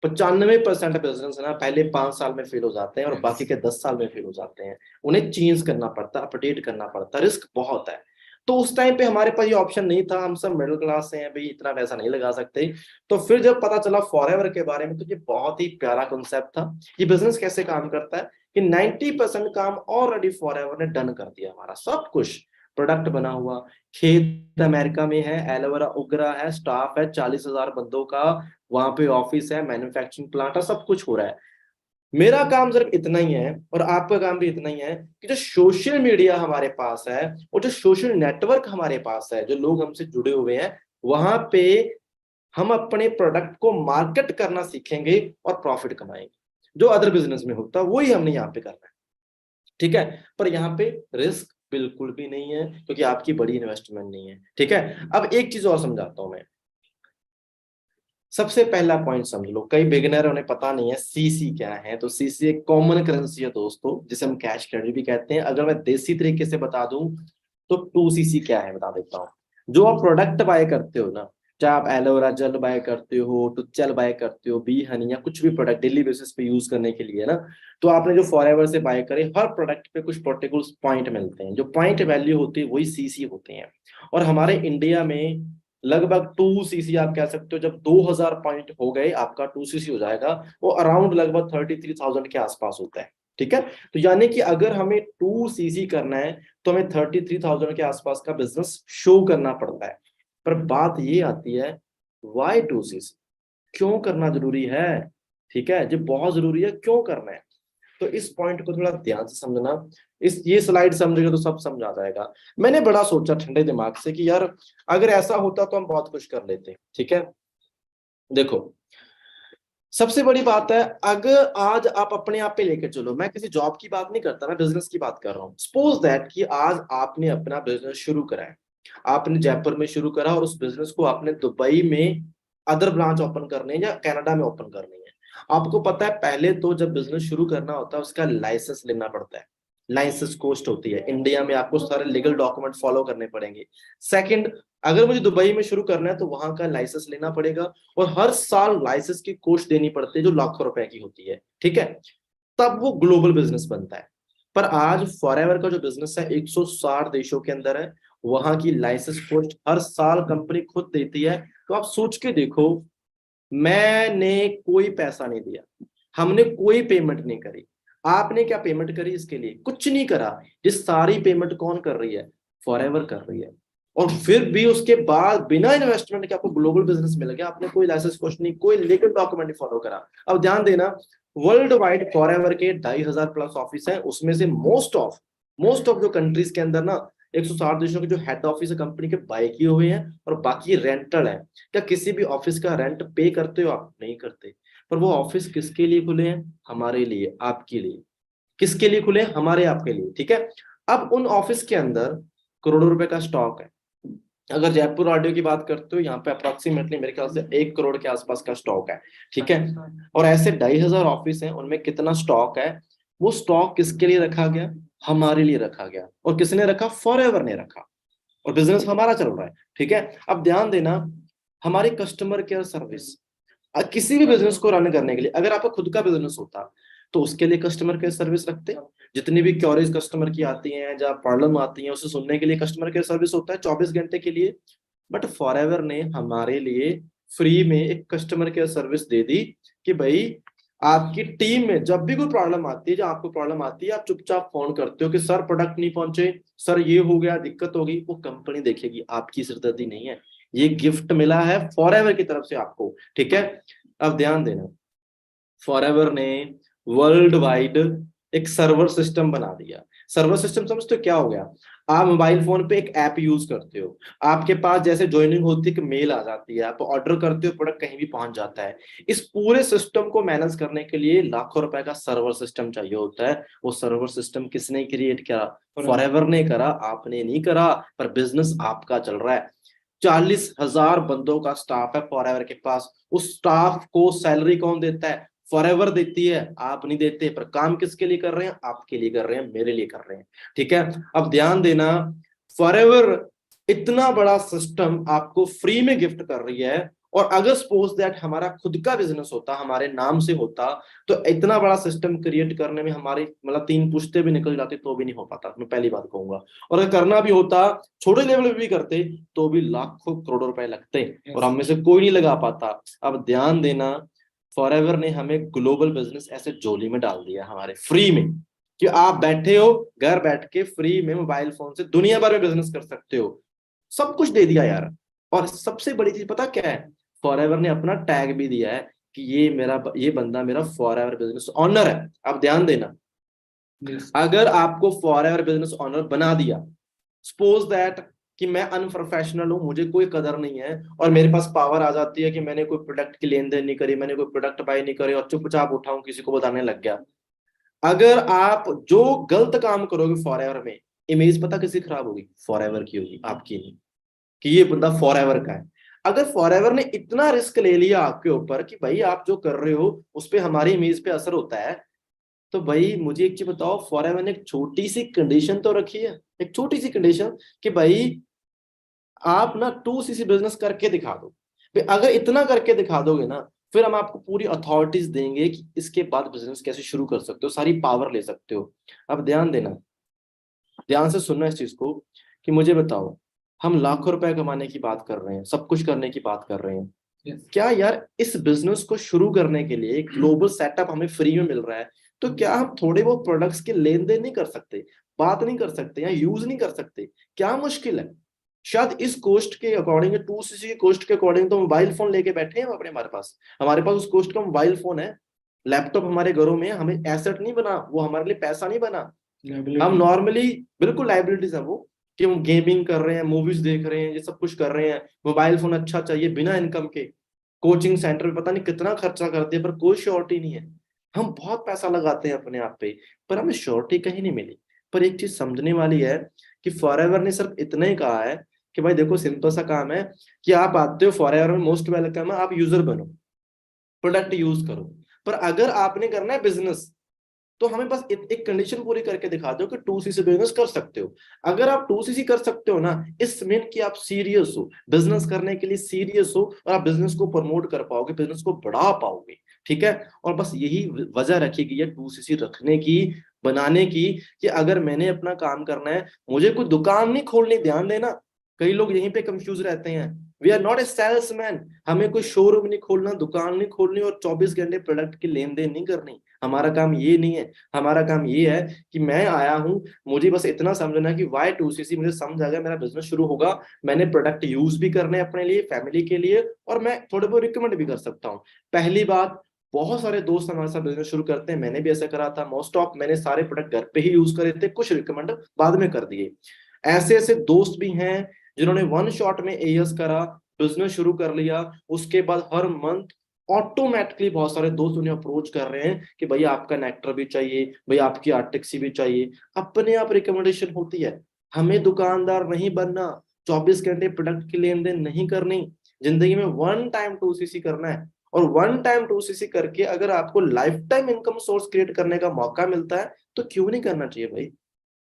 95% बिजनेस ना पहले 5 साल में फेल हो जाते हैं, और बाकी के 10 साल में फेल हो जाते हैं। उन्हें चेंज करना पड़ता है, अपडेट करना पड़ता है, रिस्क बहुत है। तो उस टाइम पे हमारे पास ये ऑप्शन नहीं था, हम सब मिडिल क्लास से हैं भाई, इतना पैसा नहीं लगा सकते। तो फिर जब पता चला फॉरएवर के बारे में, तो ये बहुत ही प्यारा कॉन्सेप्ट था। ये बिजनेस कैसे काम करता है कि 90% काम ऑलरेडी फॉरएवर ने डन कर दिया, हमारा सब कुछ प्रोडक्ट बना हुआ, खेत अमेरिका में है, एलोवेरा उग रहा है, स्टाफ है 40,000 बंदों का, वहां पे ऑफिस है, मैन्युफैक्चरिंग प्लांट है, सब कुछ हो रहा है। मेरा काम सिर्फ इतना ही है, और आपका काम भी इतना ही है, कि जो सोशल मीडिया हमारे पास है और जो सोशल नेटवर्क हमारे पास है, जो लोग हमसे जुड़े हुए हैं, वहां पे हम अपने प्रोडक्ट को मार्केट करना सीखेंगे और प्रॉफिट कमाएंगे। जो अदर बिजनेस में होता है वही हमने यहाँ पे करना है। ठीक है, पर यहाँ पे रिस्क बिल्कुल भी नहीं है, क्योंकि आपकी बड़ी इन्वेस्टमेंट नहीं है। ठीक है, अब एक चीज और समझाता हूं मैं। सबसे पहला पॉइंट समझ लो, कई बिगिनर उन्हें पता नहीं है सीसी क्या है। तो सीसी एक कॉमन करेंसी है दोस्तों, जिसे हम कैश क्रेडिट भी कहते हैं। अगर मैं देसी तरीके से बता दूं तो 2 सीसी क्या है बता देता हूँ। जो आप प्रोडक्ट बाय करते हो ना, चाहे आप एलोवेरा जेल बाय करते हो, टुच्चल बाय करते हो, बी हनी, या कुछ भी प्रोडक्ट डेली बेसिस पे यूज करने के लिए ना, तो आपने जो फॉरएवर से बाय करे, हर प्रोडक्ट पे कुछ पर्टिकुलर पॉइंट मिलते हैं। जो पॉइंट वैल्यू होती है वही सीसी होते हैं। और हमारे इंडिया में लगभग 2 सीसी आप कह सकते हो, जब 2000 पॉइंट हो गए आपका 2 सीसी हो जाएगा, वो अराउंड लगभग 33,000 के आसपास होता है। ठीक है, तो यानी कि अगर हमें 2 सीसी करना है तो हमें 33,000 के आसपास का बिजनेस शो करना पड़ता है। पर बात ये आती है, वाई 2 सीसी, क्यों करना जरूरी है? ठीक है, जो बहुत जरूरी है, क्यों करना है? तो इस पॉइंट को थोड़ा ध्यान से समझना। इस ये स्लाइड समझेगा तो सब समझ आ जाएगा। मैंने बड़ा सोचा ठंडे दिमाग से कि यार, अगर ऐसा होता तो हम बहुत कुछ कर लेते। ठीक है, देखो, सबसे बड़ी बात है, अगर आज आप अपने आप पे लेके चलो, मैं किसी जॉब की बात नहीं करता, मैं बिजनेस की बात कर रहा हूँ। सपोज दैट कि आज आपने अपना बिजनेस शुरू करा है, आपने जयपुर में शुरू करा, और उस बिजनेस को आपने दुबई में अदर ब्रांच ओपन करने या कनाडा में ओपन करनी है। आपको पता है, पहले तो जब बिजनेस शुरू करना होता है उसका लाइसेंस लेना पड़ता है। लाइसेंस कॉस्ट होती है, इंडिया में आपको सारे लीगल डॉक्यूमेंट फॉलो करने पड़ेंगे। सेकंड, अगर मुझे दुबई में शुरू करना है तो वहां का लाइसेंस लेना पड़ेगा, और हर साल लाइसेंस की कॉस्ट देनी पड़ती है, जो लाखों रुपए की होती है। ठीक है, तब वो ग्लोबल बिजनेस बनता है। पर आज फॉरएवर का जो बिजनेस है 160 देशों के अंदर है, वहां की लाइसेंस कॉस्ट हर साल कंपनी खुद देती है। तो आप सोच के देखो, मैंने कोई पैसा नहीं दिया, हमने कोई पेमेंट नहीं करी। आपने क्या पेमेंट करी इसके लिए? कुछ नहीं करा। ये सारी पेमेंट कौन कर रही है? फॉरएवर कर रही है। और फिर भी उसके बाद बिना इन्वेस्टमेंट के आपको ग्लोबल बिजनेस मिल गया, आपने कोई लाइसेंस कुछ नहीं, कोई लीगल डॉक्यूमेंट नहीं फॉलो करा। अब ध्यान देना, वर्ल्ड वाइड फॉरएवर के 2,500 प्लस ऑफिस हैं, उसमें से मोस्ट ऑफ जो कंट्रीज के अंदर ना 160 देशों के जो हेड ऑफिस है कंपनी के बाय किए हुए हैं, और बाकी रेंटल है। क्या किसी भी ऑफिस का रेंट पे करते हो आप? नहीं करते। पर वो ऑफिस किसके लिए खुले हैं? हमारे लिए, आपके लिए। किसके लिए खुले? हमारे आपके लिए, ठीक है। अब उन ऑफिस के अंदर करोड़ों रुपए का स्टॉक है। अगर जयपुर ऑडियो की बात करते हो, यहाँ पे अप्रोक्सीमेटली मेरे ख्याल से 1 करोड़ के आसपास का स्टॉक है, ठीक है। और ऐसे 2,500 ऑफिस हैं, उनमें कितना स्टॉक है? वो स्टॉक किसके लिए रखा गया? हमारे लिए रखा गया। और किसने रखा? फॉरएवर ने रखा। और बिजनेस हमारा चल रहा है, ठीक है। अब ध्यान देना, हमारी कस्टमर केयर सर्विस, किसी भी बिजनेस को रन करने के लिए, अगर आपका खुद का बिजनेस होता तो उसके लिए कस्टमर केयर सर्विस रखते। जितनी भी क्वेरीज कस्टमर की आती हैं, जहाँ प्रॉब्लम आती है, उसे सुनने के लिए कस्टमर केयर सर्विस होता है 24 घंटे के लिए। बट फॉरएवर ने हमारे लिए फ्री में एक कस्टमर केयर सर्विस दे दी कि भाई आपकी टीम में जब भी कोई प्रॉब्लम आती है, जब आपको प्रॉब्लम आती है, आप चुपचाप फोन करते हो कि सर प्रोडक्ट नहीं पहुंचे, सर ये हो गया, दिक्कत हो गई, वो कंपनी देखेगी, आपकी सिरदर्दी नहीं है। ये गिफ्ट मिला है फॉरएवर की तरफ से आपको, ठीक है। अब ध्यान देना, फॉरएवर ने वर्ल्ड वाइड एक सर्वर सिस्टम बना दिया। सर्वर सिस्टम समझते हो क्या हो गया? आप मोबाइल फोन पे एक ऐप यूज करते हो, आपके पास जैसे ज्वाइनिंग होती है कि मेल आ जाती है, आप ऑर्डर करते हो, प्रोडक्ट कहीं भी पहुंच जाता है। इस पूरे सिस्टम को मैनेज करने के लिए लाखों रुपए का सर्वर सिस्टम चाहिए होता है। वो सर्वर सिस्टम किसने क्रिएट किया? फॉरएवर ने करा, आपने नहीं करा। पर बिजनेस आपका चल रहा है। 40,000 बंदों का स्टाफ है फॉरएवर के पास। उस स्टाफ को सैलरी कौन देता है? फॉरएवर देती है, आप नहीं देते। पर काम किसके लिए कर रहे हैं? आपके लिए कर रहे हैं, मेरे लिए कर रहे हैं, ठीक है। अब ध्यान देना, फॉरएवर इतना बड़ा सिस्टम आपको फ्री में गिफ्ट कर रही है। और अगर सपोज दैट हमारा खुद का बिजनेस होता, हमारे नाम से होता, तो इतना बड़ा सिस्टम क्रिएट करने में हमारी मतलब 3 पुश्ते भी निकल जाती तो भी नहीं हो पाता, मैं पहली बात कहूंगा। और अगर करना भी होता, छोटे लेवल पे भी करते, तो भी लाखों करोड़ों रुपए लगते, और हम में से कोई नहीं लगा पाता। अब ध्यान देना, फॉरएवर ने हमें ग्लोबल बिजनेस ऐसे झोली में डाल दिया हमारे फ्री में, कि आप बैठे हो घर बैठ के फ्री में मोबाइल फोन से दुनिया भर में बिजनेस कर सकते हो। सब कुछ दे दिया यार। और सबसे बड़ी चीज पता क्या है? फॉरएवर ने अपना टैग भी दिया है कि ये बंदा मेरा फॉरएवर बिजनेस ऑनर है। अब ध्यान देना, अगर आपको फॉरएवर बिजनेस ऑनर बना दिया, सपोज दैट कि मैं अनप्रोफेशनल हूं, मुझे कोई कदर नहीं है, और मेरे पास पावर आ जाती है कि मैंने कोई प्रोडक्ट की लेन देन नहीं करी, मैंने कोई प्रोडक्ट बाय नहीं करी, और चुपचाप उठाऊं किसी को बताने लग गया। अगर आप जो गलत काम करोगे फॉरएवर में, इमेज पता किसी खराब होगी? फॉरएवर की होगी, आपकी नहीं, कि ये बंदा फॉरएवर का है। अगर फॉरएवर ने इतना रिस्क ले लिया आपके ऊपर कि भाई आप जो कर रहे हो उस पर हमारी इमेज पे असर होता है, तो भाई मुझे एक चीज बताओ, फॉरएवर ने एक छोटी सी कंडीशन तो रखी है, एक छोटी सी कंडीशन, कि भाई आप ना 2cc बिजनेस करके दिखा दो। भाई अगर इतना करके दिखा दोगे ना, फिर हम आपको पूरी अथॉरिटीज देंगे कि इसके बाद बिजनेस कैसे शुरू कर सकते हो, सारी पावर ले सकते हो। अब ध्यान देना, ध्यान से सुनना इस चीज को, कि मुझे बताओ, हम लाखों रुपए कमाने की बात कर रहे हैं, सब कुछ करने की बात कर रहे हैं, क्या यार इस बिजनेस को शुरू करने के लिए एक ग्लोबल सेटअप हमें फ्री में मिल रहा है, तो क्या हम थोड़े बहुत प्रोडक्ट्स के लेन देन नहीं कर सकते, बात नहीं कर सकते, या यूज नहीं कर सकते? क्या मुश्किल है? शायद इस कोस्ट के अकॉर्डिंग, 2cc के कोस्ट के अकॉर्डिंग तो मोबाइल फोन लेके बैठे हैं हम अपने, हमारे पास उस कोस्ट का मोबाइल फोन है, लैपटॉप हमारे घरों में है, हमें एसेट नहीं बना, वो हमारे लिए पैसा नहीं बना। हम नॉर्मली बिल्कुल लाइबिलिटीज है वो, कि हम गेमिंग कर रहे हैं, मूवीज देख रहे हैं, ये सब कुछ कर रहे हैं, मोबाइल फोन अच्छा चाहिए बिना इनकम के, कोचिंग सेंटर में पता नहीं कितना खर्चा करते हैं पर कोई श्योरिटी नहीं है। हम बहुत पैसा लगाते हैं अपने आप पे, पर हमें श्योरिटी कहीं नहीं मिली। पर एक चीज समझने वाली है कि फॉरएवर ने सिर्फ इतना ही कहा है कि भाई देखो सिंपल सा काम है, कि आप आते हो फॉरएवर में, मोस्ट वेलकम है, आप यूजर बनो, प्रोडक्ट यूज करो। पर अगर आपने करना है बिजनेस, तो हमें बस एक कंडीशन पूरी करके दिखा दो कि 2cc बिजनेस कर सकते हो। अगर आप 2cc कर सकते हो ना, इस मीन कि आप सीरियस हो, बिजनेस करने के लिए सीरियस हो, और आप बिजनेस को प्रमोट कर पाओगे, बिजनेस को बढ़ा पाओगे, ठीक है। और बस यही वजह रखी गई है 2cc रखने की, बनाने की, कि अगर मैंने अपना काम करना है, मुझे कोई दुकान नहीं खोलनी, ध्यान देना, कई लोग यहीं पे कंफ्यूज रहते हैं। We are not a salesman, हमें कोई शोरूम नहीं खोलना, दुकान नहीं खोलनी और 24 घंटे प्रोडक्ट की लेन देन नहीं करनी। हमारा काम ये नहीं है। हमारा काम ये है कि मैं आया हूँ, मुझे बस इतना समझना कि वाई टू सी सी, मुझे समझ आ गया, मेरा बिजनेस शुरू होगा, मैंने प्रोडक्ट यूज भी करने हैं अपने लिए, फैमिली के लिए, और मैं थोड़े बहुत रिकमेंड भी कर सकता हूँ। पहली बात, बहुत सारे दोस्त हमारे साथ बिजनेस शुरू करते हैं, मैंने भी ऐसा करा था। मोस्ट ऑफ मैंने सारे प्रोडक्ट घर पे ही यूज करे थे, कुछ रिकमेंड बाद में कर दिए। ऐसे ऐसे दोस्त भी हैं जिन्होंने वन शॉट में एएस करा, बिजनेस शुरू कर लिया, उसके बाद हर मंथ ऑटोमेटिकली बहुत सारे दोस्त उन्हें अप्रोच कर रहे हैं कि भैया आपका नेक्टर भी चाहिए, भैया आपकी आर्टिक्सी भी चाहिए। अपने आप रिकमेंडेशन होती है। हमें दुकानदार नहीं बनना, 24 घंटे प्रोडक्ट की लेन देन नहीं करनी, जिंदगी में वन टाइम टू सीसी करना है। और वन टाइम टू सीसी करके अगर आपको life time income source create करने का मौका मिलता है तो क्यों नहीं करना चाहिए भाई।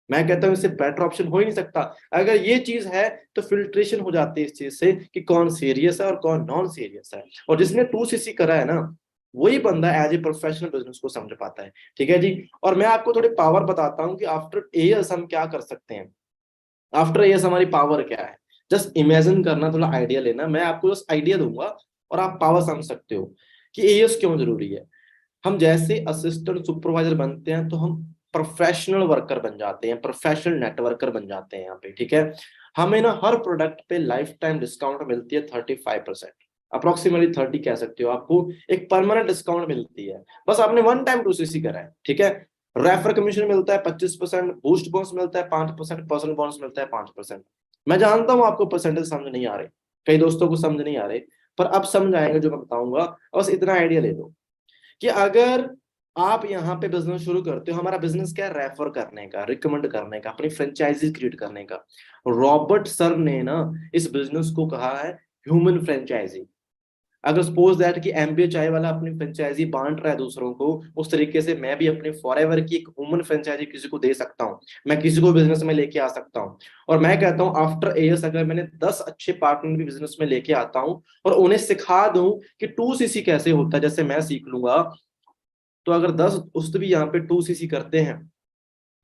मैं कहता हूँ इससे बेटर ऑप्शन हो ही नहीं सकता। अगर ये चीज है तो फिल्ट्रेशन हो जाती है इस चीज से कि कौन सीरियस है और कौन नॉन सीरियस है। और जिसने टू सीसी करा है ना, वही बंदा एज ए प्रोफेशनल बिजनेस को समझ पाता है। ठीक है जी। और मैं आपको थोड़ी पावर बताता हूँ कि आफ्टर एयर्स हम क्या कर सकते हैं। आफ्टर एयर्स हमारी पावर क्या है, जस्ट इमेजिन करना, थोड़ा आइडिया लेना। मैं आपको जस्ट आइडिया दूंगा और आप पावर समझ सकते हो कि एयर्स क्यों जरूरी है। हम जैसे असिस्टेंट सुपरवाइजर बनते हैं तो हम प्रोफेशनल वर्कर बन जाते हैं, प्रोफेशनल नेटवर्कर बन जाते हैं यहाँ पे। ठीक है। हमें ना हर प्रोडक्ट पे लाइफ टाइम डिस्काउंट मिलती है 35%, अप्रोक्सीमेटली 30 कह सकते हो। आपको एक परमानेंट डिस्काउंट मिलती है, बस आपने वन टाइम टू सीसी करा है। ठीक है। रेफर कमीशन मिलता है 25%, बूस्ट बोनस मिलता है 5%, पर्सनल बोनस मिलता है 5%। मैं जानता हूँ आपको परसेंटेज समझ नहीं आ रहे, कई दोस्तों को समझ नहीं आ रहे, पर अब समझ आएंगे जो मैं बताऊंगा। बस इतना आइडिया ले लो कि अगर आप यहाँ पे बिजनेस शुरू करते हो, हमारा बिजनेस क्या है, रेफर करने का, रिकमेंड करने का, अपनी फ्रेंचाइजी क्रिएट करने का। रॉबर्ट सर ने ना इस बिजनेस को कहा है ह्यूमन फ्रेंचाइजी। अगर सपोज दैट कि एमबीए चाय वाला अपनी फ्रेंचाइजी बांट रहा है दूसरों को, उस तरीके से मैं भी अपने फॉरएवर की एक ह्यूमन फ्रेंचाइजी किसी को दे सकता हूँ, मैं किसी को बिजनेस में लेके आ सकता हूँ। और मैं कहता हूँ आफ्टर एयर्स अगर मैंने 10 अच्छे पार्टनर भी बिजनेस में लेके आता हूँ और उन्हें सिखा दूं कि टू सीसी कैसे होता है, जैसे मैं सीख लूंगा, तो अगर 10 दोस्त भी यहाँ पे टू सीसी करते हैं,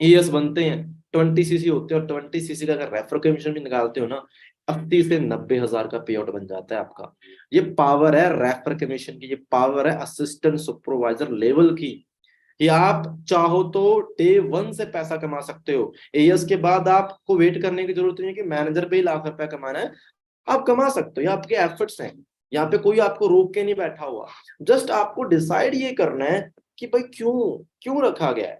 एएस बनते हैं, 20 सीसी होते हैं, और 20 सीसी का अगर रेफर कमीशन भी निकालते हो ना, 80 से 90 हजार का पे आउट बन जाता है आपका। ये पावर है रेफर कमीशन की, ये पावर है असिस्टेंट सुपरवाइजर लेवल की। कि आप चाहो तो डे वन से पैसा कमा सकते हो। एएस के बाद आपको वेट करने की जरूरत नहीं है कि मैनेजर पे ही लाख रुपया कमाना है, आप कमा सकते हो, ये आपके एफर्ट्स हैं। यहाँ पे कोई आपको रोक के नहीं बैठा हुआ। जस्ट आपको डिसाइड ये करना है कि भाई क्यों क्यों रखा गया है।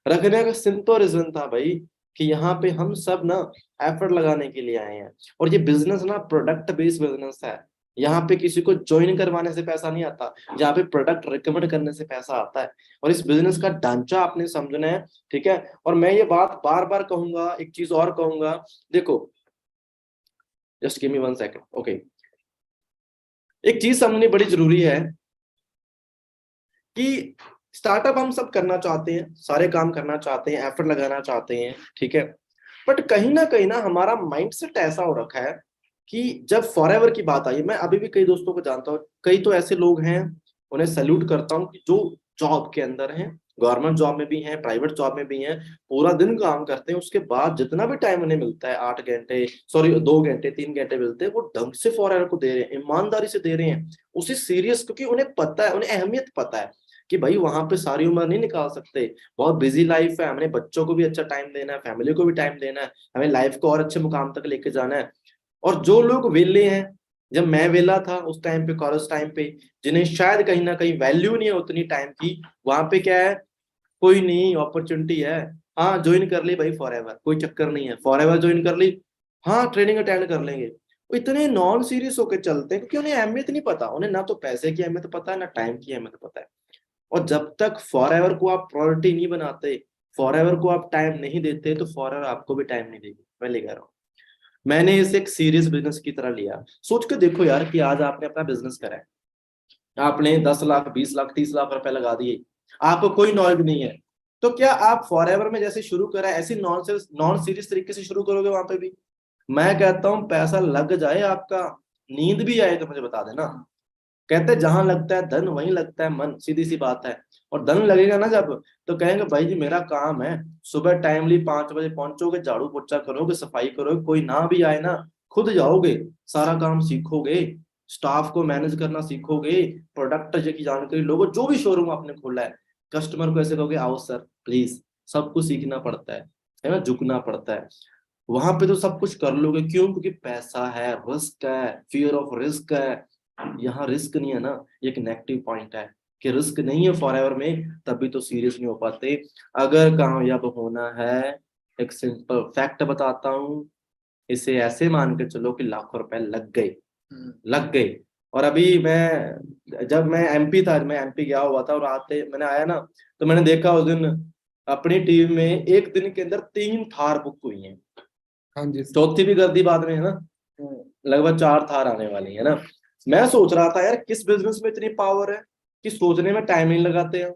रखने का सिंपल रीजन था भाई कि यहाँ पे हम सब ना एफर्ट लगाने के लिए आए हैं। और ये बिजनेस ना प्रोडक्ट बेस्ड बिजनेस है। यहाँ पे किसी को ज्वाइन करवाने से पैसा नहीं आता, यहाँ पे प्रोडक्ट रिकमेंड करने से पैसा आता है। और इस बिजनेस का ढांचा आपने समझना है। ठीक है। और मैं ये बात बार बार कहूंगा, एक चीज और कहूंगा, देखो, just give me 1 second. Okay, एक चीज समझनी बड़ी जरूरी है कि स्टार्टअप हम सब करना चाहते हैं, सारे काम करना चाहते हैं, एफर्ट लगाना चाहते हैं। ठीक है। बट कहीं ना हमारा माइंडसेट ऐसा हो रखा है कि जब फॉरएवर की बात आई, मैं अभी भी कई दोस्तों को जानता हूँ, कई तो ऐसे लोग हैं, उन्हें सैल्यूट करता हूँ कि जो जॉब के अंदर हैं, गवर्नमेंट जॉब में भी हैं, प्राइवेट जॉब में भी हैं, पूरा दिन काम करते हैं, उसके बाद जितना भी टाइम उन्हें मिलता है, 8 घंटे, सॉरी 2 घंटे 3 घंटे मिलते हैं, वो ढंग से फॉरएवर को दे रहे हैं, ईमानदारी से दे रहे हैं, उसे सीरियस, क्योंकि उन्हें पता है, उन्हें अहमियत पता है कि भाई वहां पे सारी उम्र नहीं निकाल सकते, बहुत बिजी लाइफ है, हमें बच्चों को भी अच्छा टाइम देना है, फैमिली को भी टाइम देना है, हमें लाइफ को और अच्छे मुकाम तक लेके जाना है। और जो लोग वेले हैं, जब मैं वेला था उस टाइम पे, कॉलेज टाइम पे, जिन्हें शायद कहीं ना कहीं वैल्यू नहीं है उतनी टाइम की, वहां पे क्या है, कोई नहीं, अपॉर्चुनिटी है, हाँ ज्वाइन कर ली भाई फॉरएवर, कोई चक्कर नहीं है, फॉरएवर ज्वाइन कर ली, हाँ ट्रेनिंग अटेंड कर लेंगे। वो इतने नॉन सीरियस होकर चलते हैं क्योंकि उन्हें अहमियत नहीं पता, उन्हें ना तो पैसे की अहमियत पता है ना टाइम की अहमियत पता है। और जब तक फॉरएवर को आप प्रायोरिटी नहीं बनाते, फॉरएवर को आप टाइम नहीं देते, तो फॉरएवर आपको भी टाइम नहीं देगी। मैं ले कह रहा हूँ, मैंने इसे एक सीरियस बिजनेस की तरह लिया। सोच के देखो यार कि आज आपने अपना बिजनेस करा है, आपने 10 लाख 20 लाख 30 लाख रुपए लगा दिए, आपको कोई नॉलेज नहीं है, तो क्या आप फॉरएवर में जैसे शुरू करा है ऐसी नॉन सीरियस तरीके से शुरू करोगे वहां पे भी? मैं कहता हूँ पैसा लग जाए आपका, नींद भी आए तो मुझे बता देना। कहते हैं जहां लगता है धन वहीं लगता है मन, सीधी सी बात है। और धन लगेगा ना जब, तो कहेंगे भाई जी मेरा काम है, सुबह टाइमली 5 बजे पहुंचोगे, झाड़ू पोछा करोगे, सफाई करोगे, कोई ना भी आए ना, खुद जाओगे, सारा काम सीखोगे, स्टाफ को मैनेज करना सीखोगे, प्रोडक्ट की जानकारी लोगे, जो भी शोरूम आपने खोला है, कस्टमर को ऐसे कहोगे आओ सर प्लीज, सब कुछ सीखना पड़ता है ना, झुकना पड़ता है। वहां पे तो सब कुछ कर लोगे, क्यों? क्योंकि पैसा है, रिस्क है, फियर ऑफ रिस्क है। यहाँ रिस्क नहीं है ना, ये एक नेगेटिव पॉइंट है कि रिस्क नहीं है फॉरएवर में, तभी तो सीरियस नहीं हो पाते। अगर कामयाब होना है, एक सिंपल फैक्ट बताता हूँ, इसे ऐसे मान के चलो कि लाखों रुपए लग गए, लग गए। और अभी मैं, जब मैं एमपी था, मैं एमपी गया हुआ था, और आते मैंने आया ना, तो मैंने देखा उस दिन अपनी टीम में एक दिन के अंदर 3 थार बुक हुई हैं। हाँ जी। चौथी भी कर दी बाद में, है ना, लगभग 4 थार आने वाली है ना। मैं सोच रहा था यार किस बिजनेस में इतनी पावर है कि सोचने में टाइम नहीं लगाते हैं,